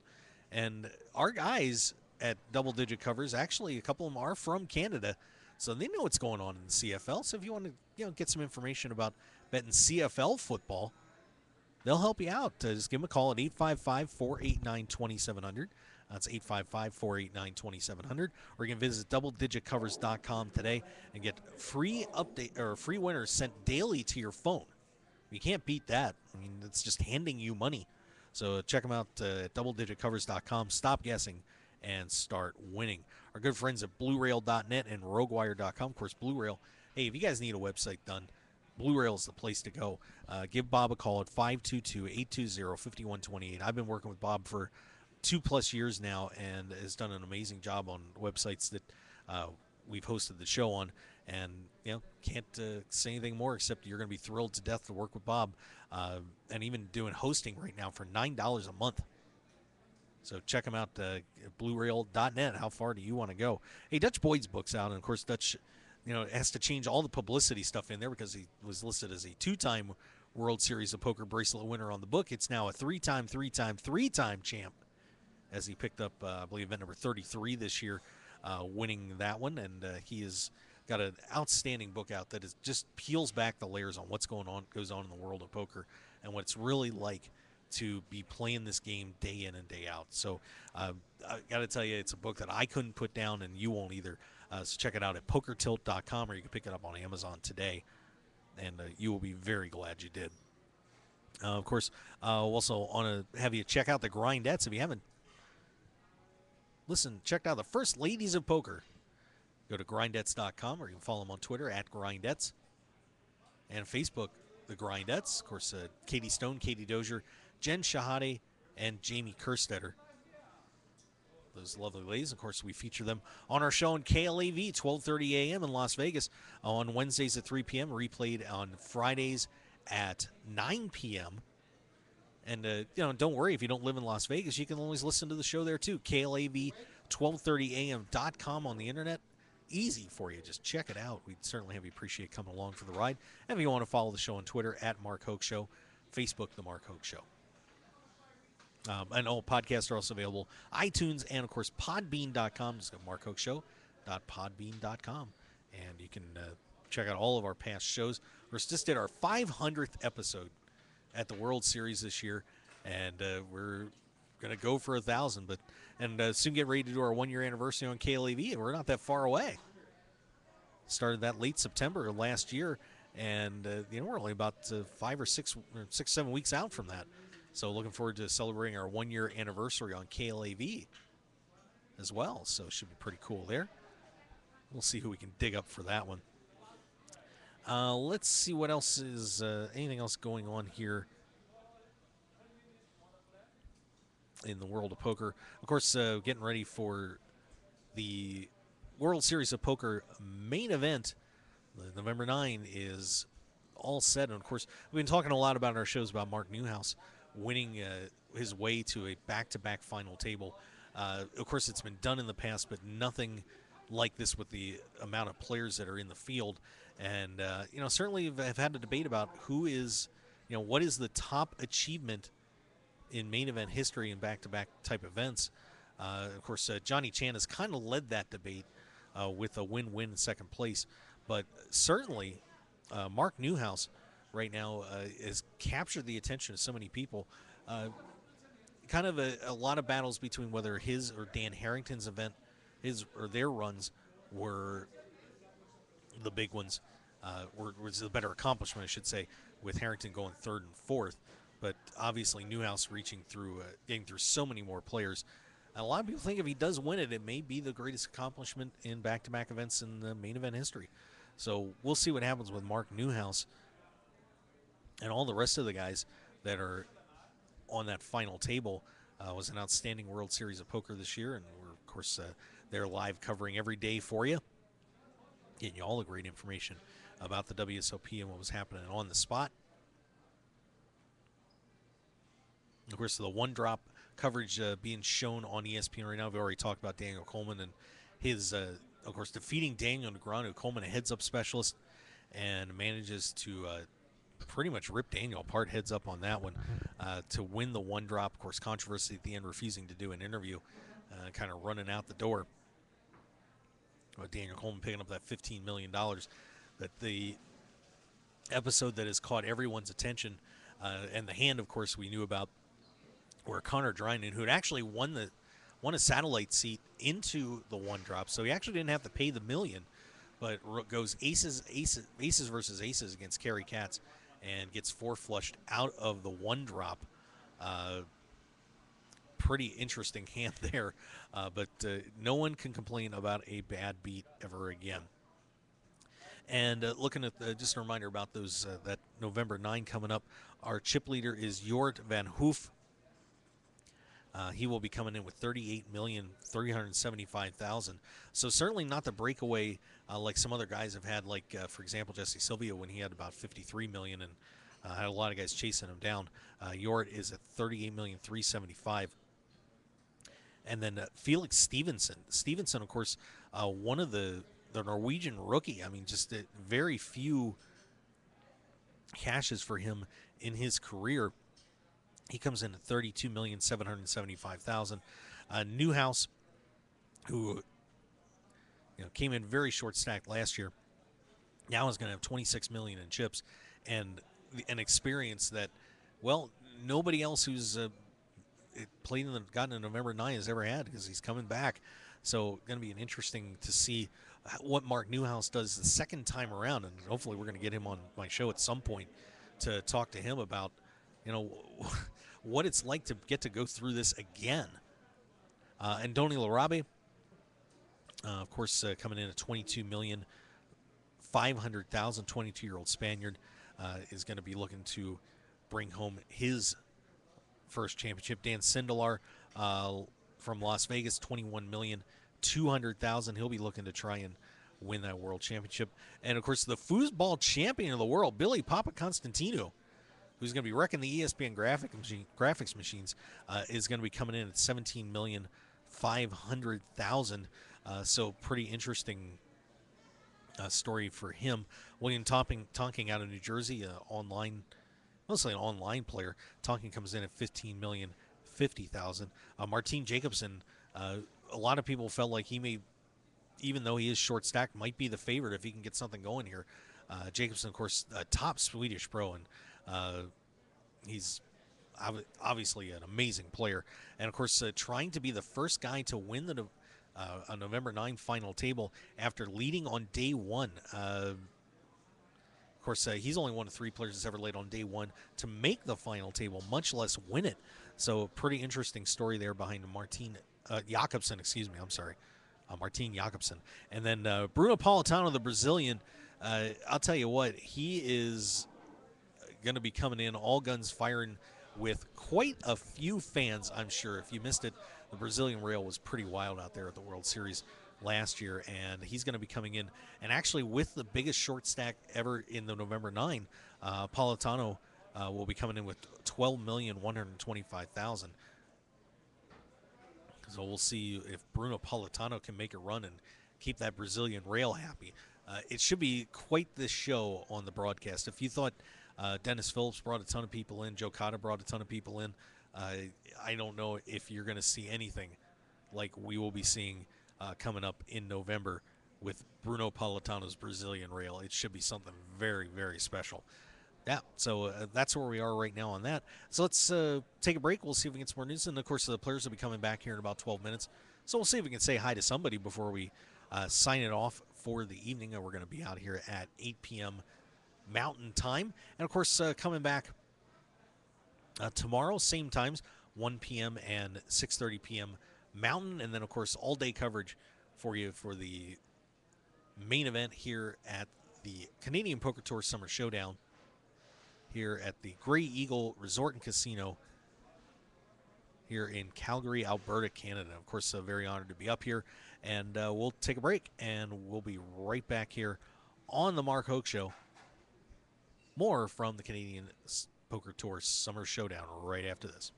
And our guys at Double Digit Covers, actually, a couple of them are from Canada. So they know what's going on in the CFL. So if you want to get some information about betting CFL football, they'll help you out. Just give them a call at 855-489-2700. That's 855-489-2700. Or you can visit doubledigitcovers.com today and get free update or free winners sent daily to your phone. You can't beat that. I mean, it's just handing you money. So check them out at doubledigitcovers.com. Stop guessing and start winning. Our good friends at BlueRail.net and RogueWire.com. Of course, Blue Rail. Hey, if you guys need a website done, Blue Rail is the place to go. Give Bob a call at 522-820-5128. I've been working with Bob for 2+ years now and has done an amazing job on websites that we've hosted the show on. And, can't say anything more except you're going to be thrilled to death to work with Bob. And even doing hosting right now for $9 a month. So check them out, BlueRail.net. How far do you want to go? Hey, Dutch Boyd's book's out, and, of course, Dutch, has to change all the publicity stuff in there because he was listed as a 2-time World Series of Poker bracelet winner on the book. It's now a 3-time champ, as he picked up, I believe, event number 33 this year, winning that one. And he has got an outstanding book out that just peels back the layers on what's goes on in the world of poker and what it's really like to be playing this game day in and day out. So I got to tell you, it's a book that I couldn't put down, and you won't either. So check it out at pokertilt.com, or you can pick it up on Amazon today, and you will be very glad you did. Of course, also want to have you check out the Grindettes. If you haven't checked out the First Ladies of Poker, go to grindettes.com, or you can follow them on Twitter at Grindettes, and Facebook, the Grindettes. Of course, Katie Stone, Katie Dozier, Jen Shahade, and Jamie Kerstetter. Those lovely ladies. Of course, we feature them on our show on KLAV, 12:30 a.m. in Las Vegas, on Wednesdays at 3 p.m., replayed on Fridays at 9 p.m. And, don't worry, if you don't live in Las Vegas, you can always listen to the show there, too. KLAV, 1230am.com on the internet. Easy for you. Just check it out. We'd certainly have you appreciate coming along for the ride. And if you want to follow the show on Twitter, at Mark Hoke Show, Facebook, The Mark Hoke Show. And all podcasts are also available, iTunes, and, of course, podbean.com. Just go to markhokeshow.podbean.com. And you can check out all of our past shows. We just did our 500th episode at the World Series this year, and we're going to go for 1,000, and soon get ready to do our 1-year anniversary on KLAV, and we're not that far away. Started that late September of last year, and we're only about 5 or 6 or 7 weeks out from that. So looking forward to celebrating our 1-year anniversary on KLAV as well. So it should be pretty cool there. We'll see who we can dig up for that one. Let's see what else is, anything else going on here in the world of poker. Of course, getting ready for the World Series of Poker main event. November 9 is all set. And, of course, we've been talking a lot about in our shows about Mark Newhouse winning his way to a back-to-back final table. Of course, it's been done in the past, but nothing like this with the amount of players that are in the field. And, certainly have had a debate about who is, what is the top achievement in main event history and back-to-back type events. Of course, Johnny Chan has kind of led that debate with a win-win in second place. But certainly, Mark Newhouse right now has captured the attention of so many people. Kind of a lot of battles between whether his or Dan Harrington's event, his or their runs were the big ones, was the better accomplishment, I should say, with Harrington going third and fourth. But obviously Newhouse reaching through, getting through so many more players. And a lot of people think if he does win it, it may be the greatest accomplishment in back-to-back events in the main event history. So we'll see what happens with Mark Newhouse and all the rest of the guys that are on that final table. Was an outstanding World Series of Poker this year, and we're, of course, they're live covering every day for you, getting you all the great information about the WSOP and what was happening on the spot. Of course, the one-drop coverage being shown on ESPN right now. We've already talked about Daniel Coleman and his, of course, defeating Daniel Negreanu. Coleman, a heads-up specialist, and manages to pretty much rip Daniel apart heads up on that one to win the one-drop. Of course, controversy at the end, refusing to do an interview, kind of running out the door. Daniel Coleman picking up that $15 million. But the episode that has caught everyone's attention, and the hand, of course, we knew about, where Connor Drynan, who had actually won a satellite seat into the one drop, so he actually didn't have to pay the $1 million, but goes aces versus aces against Kerry Katz and gets four flushed out of the one drop. Pretty interesting hand there, but no one can complain about a bad beat ever again. And looking at just a reminder about those that November 9 coming up, our chip leader is Jort van Hoof. He will be coming in with $38,375,000. So certainly not the breakaway like some other guys have had, like, for example, Jesse Silvio when he had about $53 million and had a lot of guys chasing him down. Jort is at $38,375,000. And then Felix Stevenson. Stevenson, of course, one of the Norwegian rookie. I mean, just very few cashes for him in his career. He comes in at $32,775,000. Newhouse, who came in very short stacked last year, now is going to have $26 million in chips and an experience that, well, nobody else who's played gotten in November 9 has ever had, because he's coming back. So going to be an interesting to see what Mark Newhouse does the second time around, and hopefully we're going to get him on my show at some point to talk to him about what it's like to get to go through this again. And Donny Larabe, of course, coming in at $22,500,000, 22-year-old Spaniard, is going to be looking to bring home his first championship. Dan Sindelar from Las Vegas, $21,200,000. He'll be looking to try and win that world championship. And, of course, the foosball champion of the world, Billy Papa Constantino, who's going to be wrecking the ESPN graphics machines, is going to be coming in at $17,500,000. So pretty interesting story for him. William Tonking out of New Jersey, mostly an online player. Tonking comes in at $15,050,000. Martin Jacobson, a lot of people felt like he may, even though he is short stacked, might be the favorite if he can get something going here. Jacobson, of course, top Swedish pro, and he's obviously an amazing player. And, of course, trying to be the first guy to win the a November 9 final table after leading on day one. Of course, he's only one of 3 players that's ever led on day one to make the final table, much less win it. So, pretty interesting story there behind Martin Jakobsen, Martin Jakobsen. And then Bruno Politano, the Brazilian, I'll tell you what, he is going to be coming in all guns firing with quite a few fans, I'm sure. If you missed it, the Brazilian rail was pretty wild out there at the World Series last year, and he's going to be coming in. And actually, with the biggest short stack ever in the November 9, Politano will be coming in with $12,125,000. So we'll see if Bruno Politano can make a run and keep that Brazilian rail happy. It should be quite this show on the broadcast. If you thought Dennis Phillips brought a ton of people in, Joe Cotta brought a ton of people in, I don't know if you're going to see anything like we will be seeing coming up in November with Bruno Politano's Brazilian rail. It should be something very, very special. Yeah, so that's where we are right now on that. So let's take a break. We'll see if we can get some more news. And, of course, the players will be coming back here in about 12 minutes. So we'll see if we can say hi to somebody before we sign it off for the evening. And we're going to be out here at 8 p.m. Mountain Time. And, of course, coming back tomorrow, same times, 1 p.m. and 6:30 p.m. Mountain. And then, of course, all-day coverage for you for the main event here at the Canadian Poker Tour Summer Showdown here at the Grey Eagle Resort and Casino here in Calgary, Alberta, Canada. Of course, very honored to be up here. And we'll take a break, and we'll be right back here on the Mark Hoke Show. More from the Canadian Poker Tour Summer Showdown right after this.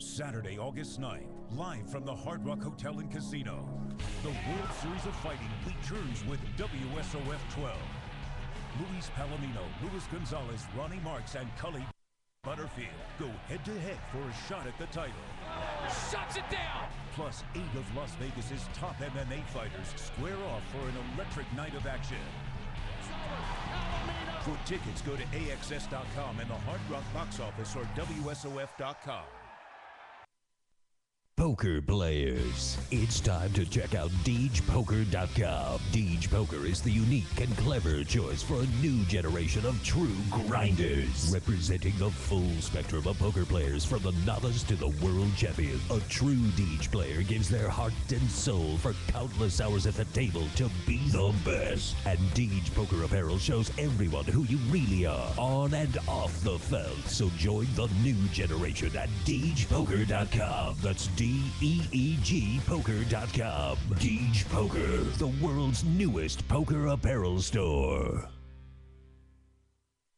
Saturday, August 9th, live from the Hard Rock Hotel and Casino. The World Series of Fighting returns with WSOF 12. Luis Palomino, Luis Gonzalez, Ronnie Marks, and Cully Butterfield go head-to-head for a shot at the title. Shuts it down! Plus 8 of Las Vegas's top MMA fighters square off for an electric night of action. For tickets, go to AXS.com and the Hard Rock box office or WSOF.com. Poker players, it's time to check out DeegePoker.com. Deej Poker is the unique and clever choice for a new generation of true grinders, representing the full spectrum of poker players from the novice to the world champion. A true Deej player gives their heart and soul for countless hours at the table to be the best. And Deej Poker Apparel shows everyone who you really are, on and off the felt. So join the new generation at DeegePoker.com. That's DEEG Poker.com. Deej Poker, the world's newest poker apparel store.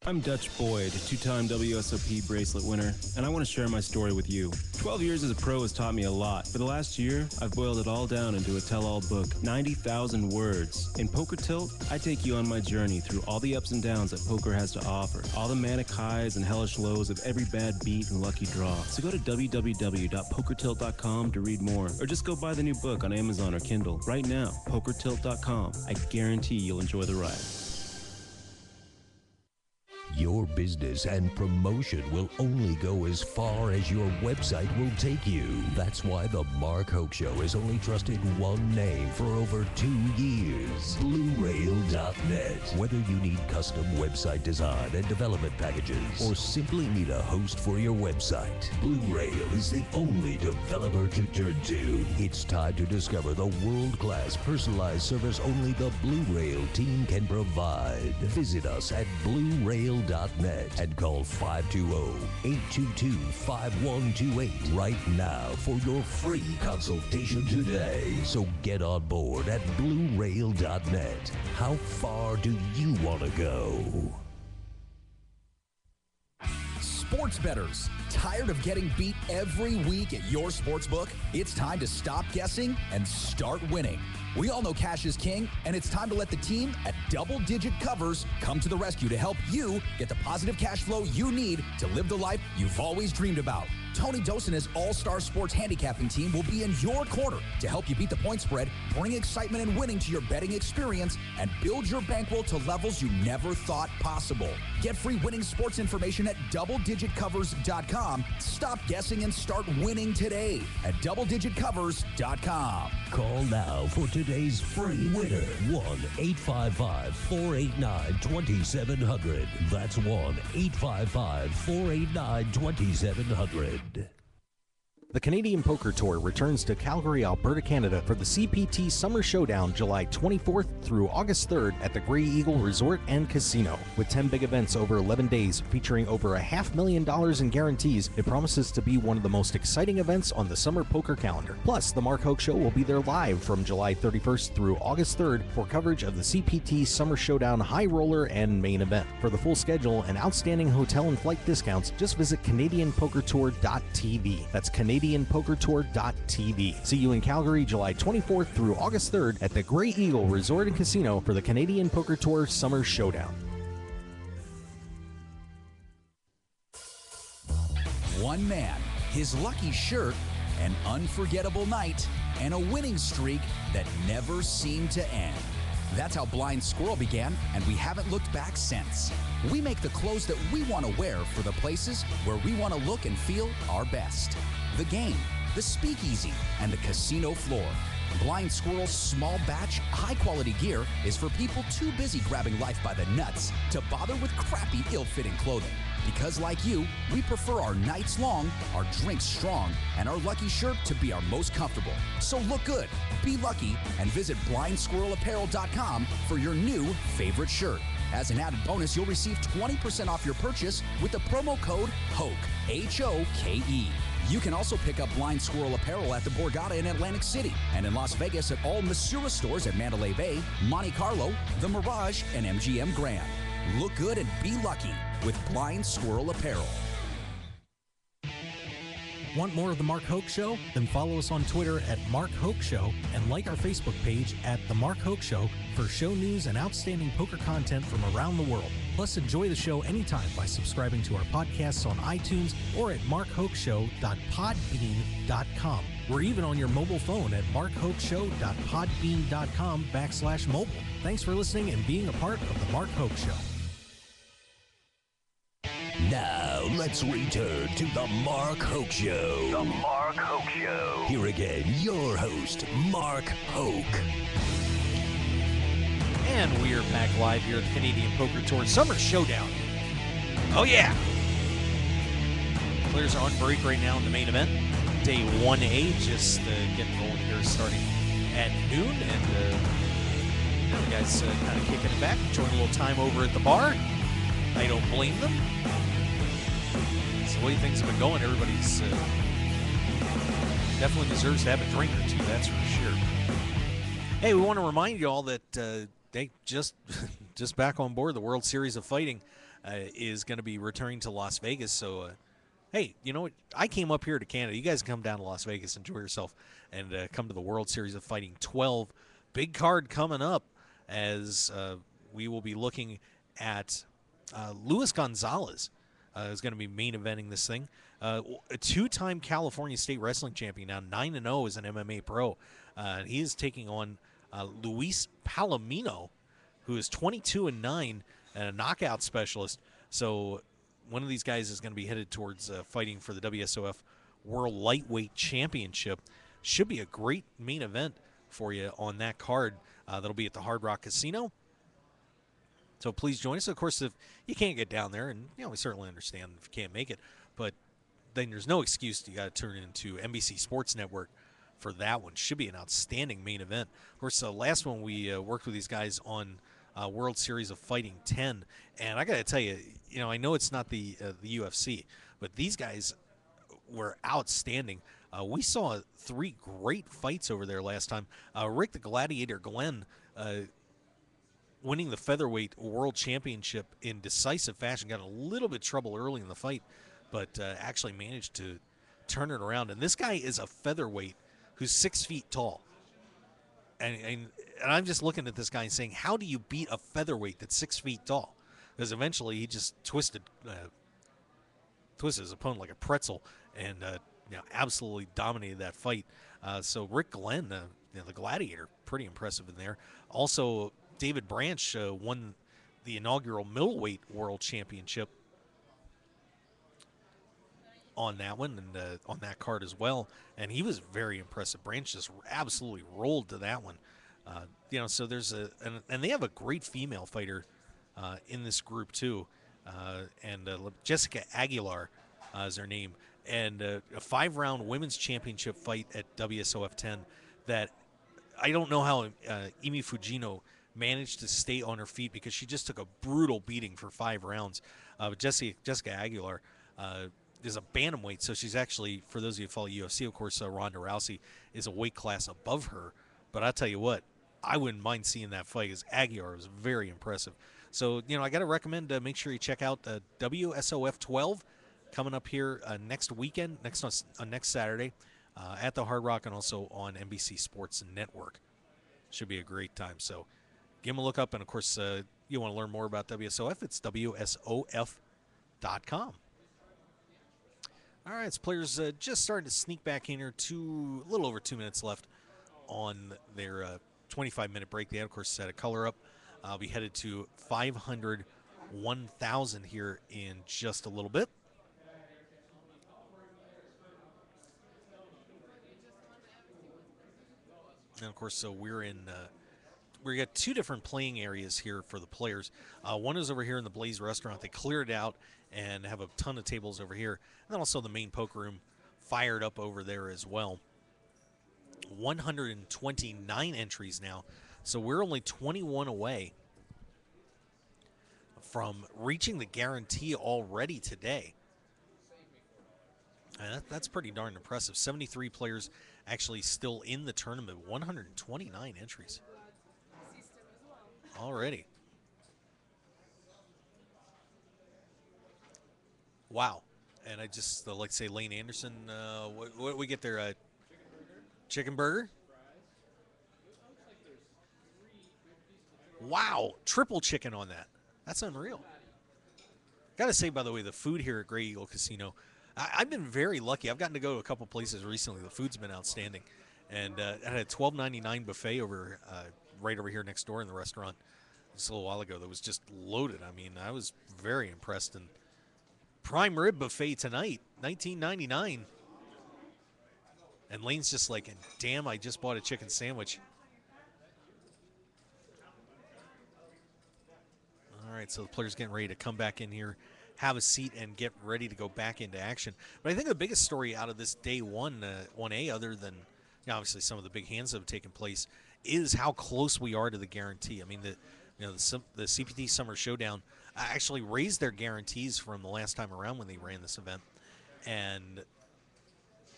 I'm Dutch Boyd, two-time WSOP bracelet winner, and I want to share my story with you. 12 years as a pro has taught me a lot. For the last year, I've boiled it all down into a tell-all book, 90,000 words. In Poker Tilt, I take you on my journey through all the ups and downs that poker has to offer, all the manic highs and hellish lows of every bad beat and lucky draw. So go to www.pokertilt.com to read more, or just go buy the new book on Amazon or Kindle right now, pokertilt.com. I guarantee you'll enjoy the ride. Your business and promotion will only go as far as your website will take you. That's why the Mark Hoke Show has only trusted one name for over 2 years, BlueRail.net. Whether you need custom website design and development packages, or simply need a host for your website, Blue Rail is the only developer to turn to. It's time to discover the world-class personalized service only the Blue Rail team can provide. Visit us at BlueRail.net and call 520-822-5128 right now for your free consultation today. So get on board at BlueRail.net. How far do you want to go? Sports bettors, tired of getting beat every week at your sportsbook? It's time to stop guessing and start winning. We all know cash is king, and it's time to let the team at double-digit covers come to the rescue to help you get the positive cash flow you need to live the life you've always dreamed about. Tony Dos and his all-star sports handicapping team will be in your corner to help you beat the point spread, bring excitement and winning to your betting experience, and build your bankroll to levels you never thought possible. Get free winning sports information at doubledigitcovers.com. Stop guessing and start winning today at doubledigitcovers.com. Call now for today's free winner. 1-855-489-2700. That's 1-855-489-2700. The Canadian Poker Tour returns to Calgary, Alberta, Canada for the CPT Summer Showdown July 24th through August 3rd at the Grey Eagle Resort and Casino. With 10 big events over 11 days featuring over $500,000 in guarantees, it promises to be one of the most exciting events on the summer poker calendar. Plus, the Mark Hoke Show will be there live from July 31st through August 3rd for coverage of the CPT Summer Showdown High Roller and Main Event. For the full schedule and outstanding hotel and flight discounts, just visit CanadianPokerTour.tv. That's CanadianPokerTour.tv. See you in Calgary July 24th through August 3rd at the Grey Eagle Resort and Casino for the Canadian Poker Tour Summer Showdown. One man, his lucky shirt, an unforgettable night, and a winning streak that never seemed to end. That's how Blind Squirrel began, and we haven't looked back since. We make the clothes that we want to wear for the places where we want to look and feel our best. The game, the speakeasy, and the casino floor. Blind Squirrel's small batch, high-quality gear is for people too busy grabbing life by the nuts to bother with crappy, ill-fitting clothing. Because like you, we prefer our nights long, our drinks strong, and our lucky shirt to be our most comfortable. So look good, be lucky, and visit BlindSquirrelApparel.com for your new favorite shirt. As an added bonus, you'll receive 20% off your purchase with the promo code HOKE, H-O-K-E. You can also pick up Blind Squirrel apparel at the Borgata in Atlantic City and in Las Vegas at all Masura stores at Mandalay Bay, Monte Carlo, The Mirage, and MGM Grand. Look good and be lucky with Blind Squirrel Apparel. Want more of The Mark Hoke Show? Then follow us on Twitter at Mark Hoke Show and like our Facebook page at The Mark Hoke Show for show news and outstanding poker content from around the world. Plus, enjoy the show anytime by subscribing to our podcasts on iTunes or at markhokeshow.podbean.com. We're even on your mobile phone at markhokeshow.podbean.com/mobile. Thanks for listening and being a part of The Mark Hoke Show. Now, let's return to the Mark Hoke Show. The Mark Hoke Show. Here again, your host, Mark Hoke. And we are back live here at the Canadian Poker Tour Summer Showdown. Oh, yeah. Players are on break right now in the main event. Day 1A, just getting rolling here starting at noon. And the guys kind of kicking it back, enjoying a little time over at the bar. I don't blame them. It's the way things have been going. Everybody's definitely deserves to have a drink or two, that's for sure. Hey, we want to remind you all that they just back on board. The World Series of Fighting is going to be returning to Las Vegas. So, hey, you know what? I came up here to Canada. You guys come down to Las Vegas, enjoy yourself, and come to the World Series of Fighting 12. Big card coming up as we will be looking at Luis Gonzalez is going to be main eventing this thing. A two-time California State Wrestling Champion, now 9-0 as an MMA pro. He is taking on Luis Palomino, who is 22-9 and a knockout specialist. So one of these guys is going to be headed towards fighting for the WSOF World Lightweight Championship. Should be a great main event for you on that card. That'll be at the Hard Rock Casino. So please join us. Of course, if you can't get down there, and we certainly understand if you can't make it, but then there's no excuse. You got to turn into NBC Sports Network for that one. Should be an outstanding main event. Of course, the last one we worked with these guys on World Series of Fighting 10, and I got to tell you, I know it's not the UFC, but these guys were outstanding. We saw 3 great fights over there last time. Rick the Gladiator Glenn winning the featherweight world championship in decisive fashion. Got a little bit of trouble early in the fight, but actually managed to turn it around. And this guy is a featherweight who's 6 feet tall. And I'm just looking at this guy and saying, how do you beat a featherweight that's 6 feet tall? Because eventually he just twisted twisted his opponent like a pretzel and absolutely dominated that fight. So Rick Glenn, the Gladiator, pretty impressive in there. Also, David Branch won the inaugural middleweight world championship on that one and on that card as well, and he was very impressive. Branch just absolutely rolled to that one. So there's and they have a great female fighter in this group too, and Jessica Aguilar is her name, and a 5-round women's championship fight at WSOF 10 that I don't know how Emi Fujino managed to stay on her feet because she just took a brutal beating for 5 rounds. But Jessica Aguilar is a bantamweight, so she's actually, for those of you who follow UFC, of course, Ronda Rousey is a weight class above her. But I'll tell you what, I wouldn't mind seeing that fight because Aguilar was very impressive. So, I got to recommend make sure you check out WSOF 12 coming up here next weekend, next Saturday at the Hard Rock and also on NBC Sports Network. Should be a great time. So give them a look up. And, of course, you want to learn more about WSOF, it's WSOF.com. All right, so players just starting to sneak back in here. A little over 2 minutes left on their 25-minute break. They had, of course, set a color up. I'll be headed to 500, 1,000 here in just a little bit. And, of course, so we got 2 different playing areas here for the players. One is over here in the Blaze restaurant. They cleared it out and have a ton of tables over here. And then also the main poker room fired up over there as well. 129 entries now. So we're only 21 away from reaching the guarantee already today. And that's pretty darn impressive. 73 players actually still in the tournament. 129 entries already. Wow. And I just like to say Lane Anderson, what we get there? Chicken burger? Wow. Triple chicken on that. That's unreal. Got to say, by the way, the food here at Grey Eagle Casino, I've been very lucky. I've gotten to go to a couple places recently. The food's been outstanding. And I had a $12.99 buffet right over here next door in the restaurant just a little while ago that was just loaded. I mean, I was very impressed. And prime rib buffet tonight, $19.99. And Lane's just like, damn, I just bought a chicken sandwich. All right, so the players getting ready to come back in here, have a seat, and get ready to go back into action. But I think the biggest story out of this day 1A, other than obviously some of the big hands that have taken place, is how close we are to the guarantee. I mean, the CPT Summer Showdown actually raised their guarantees from the last time around when they ran this event, and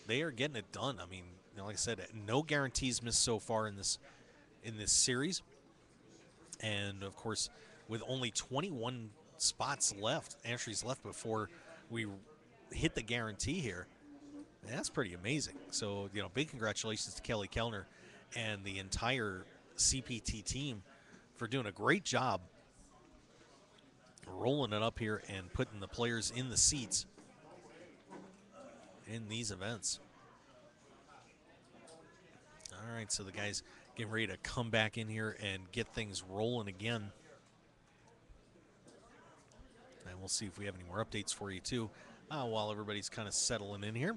they are getting it done. I mean, like I said, no guarantees missed so far in this series, and of course, with only 21 spots left, entries left before we hit the guarantee here, that's pretty amazing. So, big congratulations to Kelly Kellner and the entire CPT team for doing a great job rolling it up here and putting the players in the seats in these events. All right, so the guys getting ready to come back in here and get things rolling again. And we'll see if we have any more updates for you, too, while everybody's kind of settling in here.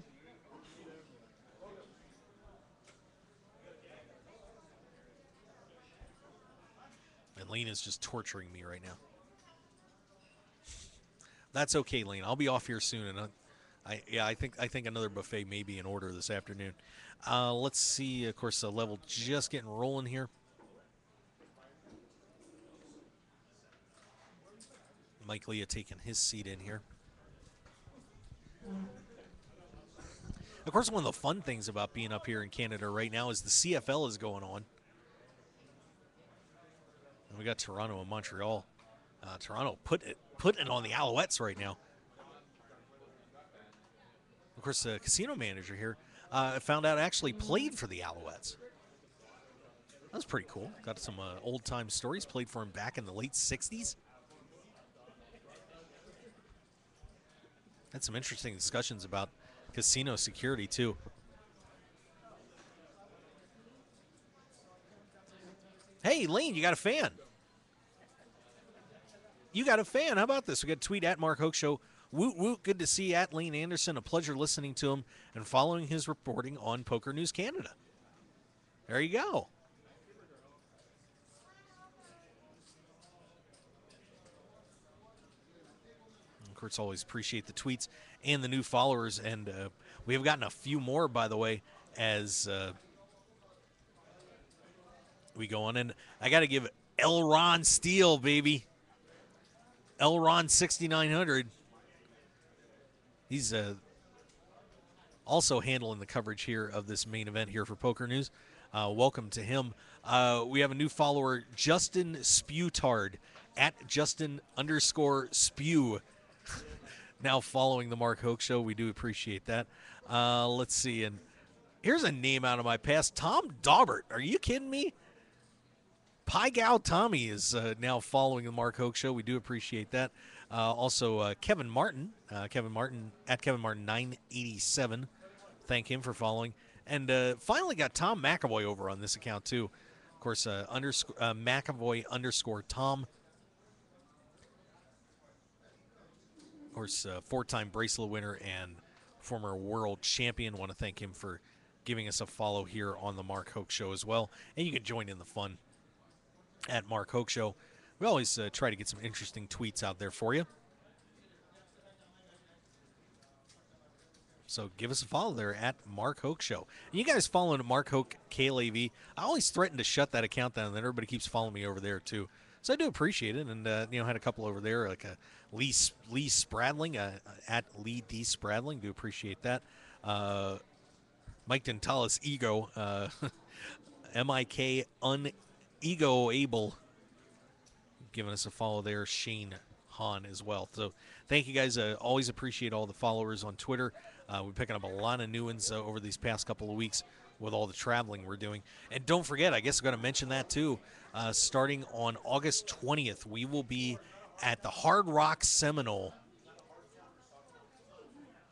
And Lane is just torturing me right now. That's okay, Lane. I'll be off here soon, and I think another buffet may be in order this afternoon. Let's see. Of course, the level just getting rolling here. Mike Leah taking his seat in here. Of course, one of the fun things about being up here in Canada right now is the CFL is going on. And we got Toronto and Montreal. Toronto putting it on the Alouettes right now. Of course, the casino manager here found out actually played for the Alouettes. That was pretty cool. Got some old-time stories. Played for him back in the late 60s. Had some interesting discussions about casino security, too. Hey, Lane, you got a fan. You got a fan. How about this? We got a tweet at Mark Hoke Show. Woot woot. Good to see at Lane Anderson. A pleasure listening to him and following his reporting on Poker News Canada. There you go. Of course, always appreciate the tweets and the new followers. And we have gotten a few more, by the way, as we go on. And I got to give L. Ron Steele, baby. L. Ron 6900. He's also handling the coverage here of this main event here for Poker News. Welcome to him. We have a new follower, Justin Sputard, at Justin_Spew. Now following the Mark Hoke Show. We do appreciate that. Let's see. And here's a name out of my past. Tom Daubert. Are you kidding me? Pie Gal Tommy is now following the Mark Hoke Show. We do appreciate that. Also, Kevin Martin. Kevin Martin at Kevin Martin 987. Thank him for following. And finally got Tom McAvoy over on this account, too. Of course, McAvoy_Tom. Of course, four-time bracelet winner and former world champion. Want to thank him for giving us a follow here on the Mark Hoke Show as well. And you can join in the fun at Mark Hoke Show. We always try to get some interesting tweets out there for you. So give us a follow there at Mark Hoke Show. And you guys following Mark Hoke KLAV. I always threaten to shut that account down, and then everybody keeps following me over there too. So I do appreciate it, and had a couple over there, like Lee Spradling at Lee D Spradling. Do appreciate that. Mike Dentalis Ego, MIK Ego Able, giving us a follow there. Shane Hahn as well. So thank you guys. Always appreciate all the followers on Twitter. We're picking up a lot of new ones over these past couple of weeks with all the traveling we're doing. And don't forget, I guess I'm going to mention that too. Starting on August 20th, we will be at the Hard Rock Seminole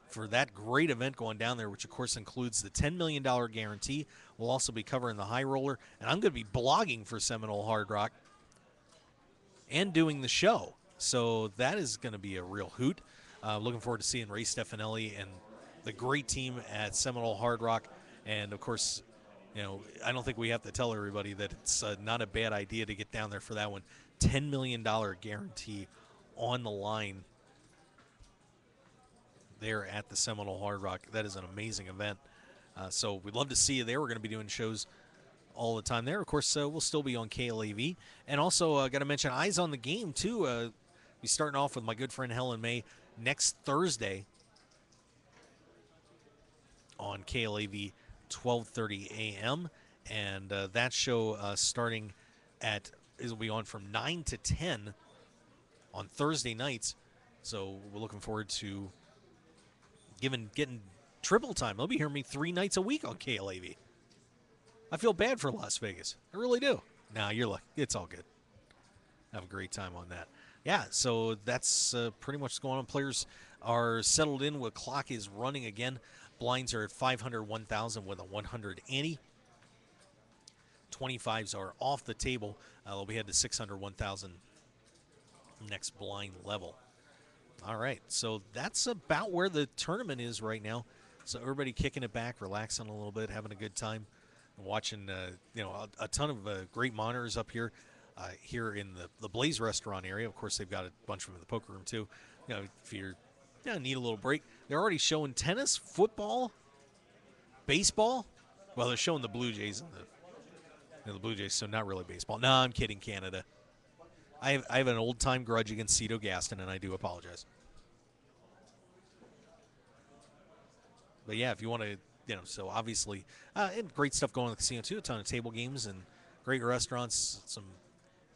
for that great event going down there, which of course includes the $10 million guarantee. We'll also be covering the high roller, and I'm going to be blogging for Seminole Hard Rock and doing the show. So that is going to be a real hoot. Looking forward to seeing Ray Stefanelli and the great team at Seminole Hard Rock. And of course, I don't think we have to tell everybody that it's not a bad idea to get down there for that one. $10 million guarantee on the line there at the Seminole Hard Rock. That is an amazing event. So we'd love to see you there. We're going to be doing shows all the time there. Of course, we'll still be on KLAV. And also, got to mention Eyes on the Game, too. We're starting off with my good friend Helen May next Thursday on KLAV, 12:30 a.m. And that show starting will be on from 9 to 10 on Thursday nights. So we're looking forward to getting triple time. They'll be hearing me 3 nights a week on KLAV. I feel bad for Las Vegas. I really do. Nah, you're lucky. It's all good. Have a great time on that. Yeah, so that's pretty much what's going on. Players are settled in. The clock is running again. Blinds are at 500, 1,000 with a 100 ante. 25s are off the table. They'll be headed to 600, 1,000 next blind level. All right, so that's about where the tournament is right now. So everybody kicking it back, relaxing a little bit, having a good time, watching a ton of great monitors up here. Here in the Blaze restaurant area. Of course, they've got a bunch of them in the poker room too. If you're need a little break, they're already showing tennis, football, baseball. Well, they're showing the Blue Jays and the Blue Jays, so not really baseball. No, I'm kidding, Canada. I have an old time grudge against Cito Gaston, and I do apologize. But yeah, if you want to, so obviously, and great stuff going on at the casino too. A ton of table games and great restaurants, some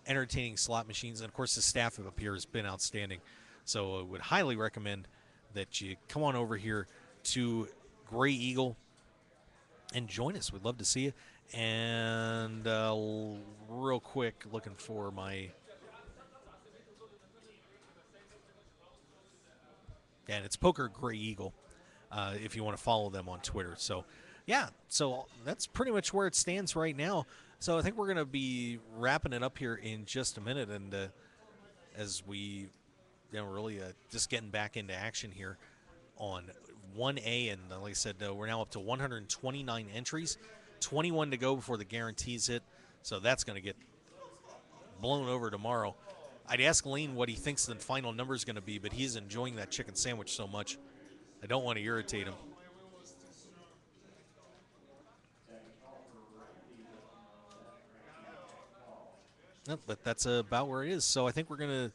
entertaining slot machines, and of course the staff up here has been outstanding. So I would highly recommend that you come on over here to Gray Eagle and join us. We'd love to see you. And real quick, looking for my And it's Poker Gray Eagle if you want to follow them on Twitter. So, yeah, so that's pretty much where it stands right now. So I think we're going to be wrapping it up here in just a minute. And as we really just getting back into action here on 1A. And like I said, we're now up to 129 entries, 21 to go before the guarantees hit. So that's going to get blown over tomorrow. I'd ask Lane what he thinks the final number is going to be, but he's enjoying that chicken sandwich so much. I don't want to irritate him. Nope, but that's about where it is. So I think we're going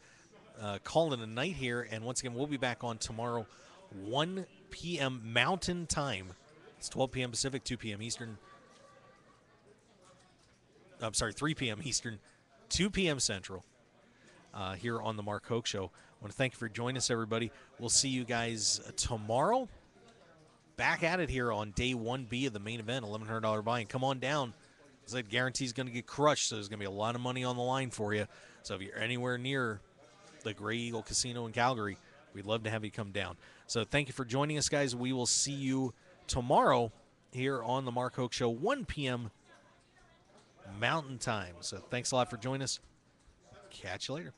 to call it a night here. And once again, we'll be back on tomorrow, 1 p.m. Mountain Time. It's 12 p.m. Pacific, 2 p.m. Eastern. I'm sorry, 3 p.m. Eastern, 2 p.m. Central. Here on the Mark Hoke Show. I want to thank you for joining us, everybody. We'll see you guys tomorrow. Back at it here on day 1B of the main event, $1,100 buy-in. Come on down. That guarantee is going to get crushed, so there's going to be a lot of money on the line for you. So if you're anywhere near the Gray Eagle Casino in Calgary, we'd love to have you come down. So thank you for joining us, guys. We will see you tomorrow here on the Mark Hoke Show, 1 p.m. Mountain Time. So thanks a lot for joining us. Catch you later.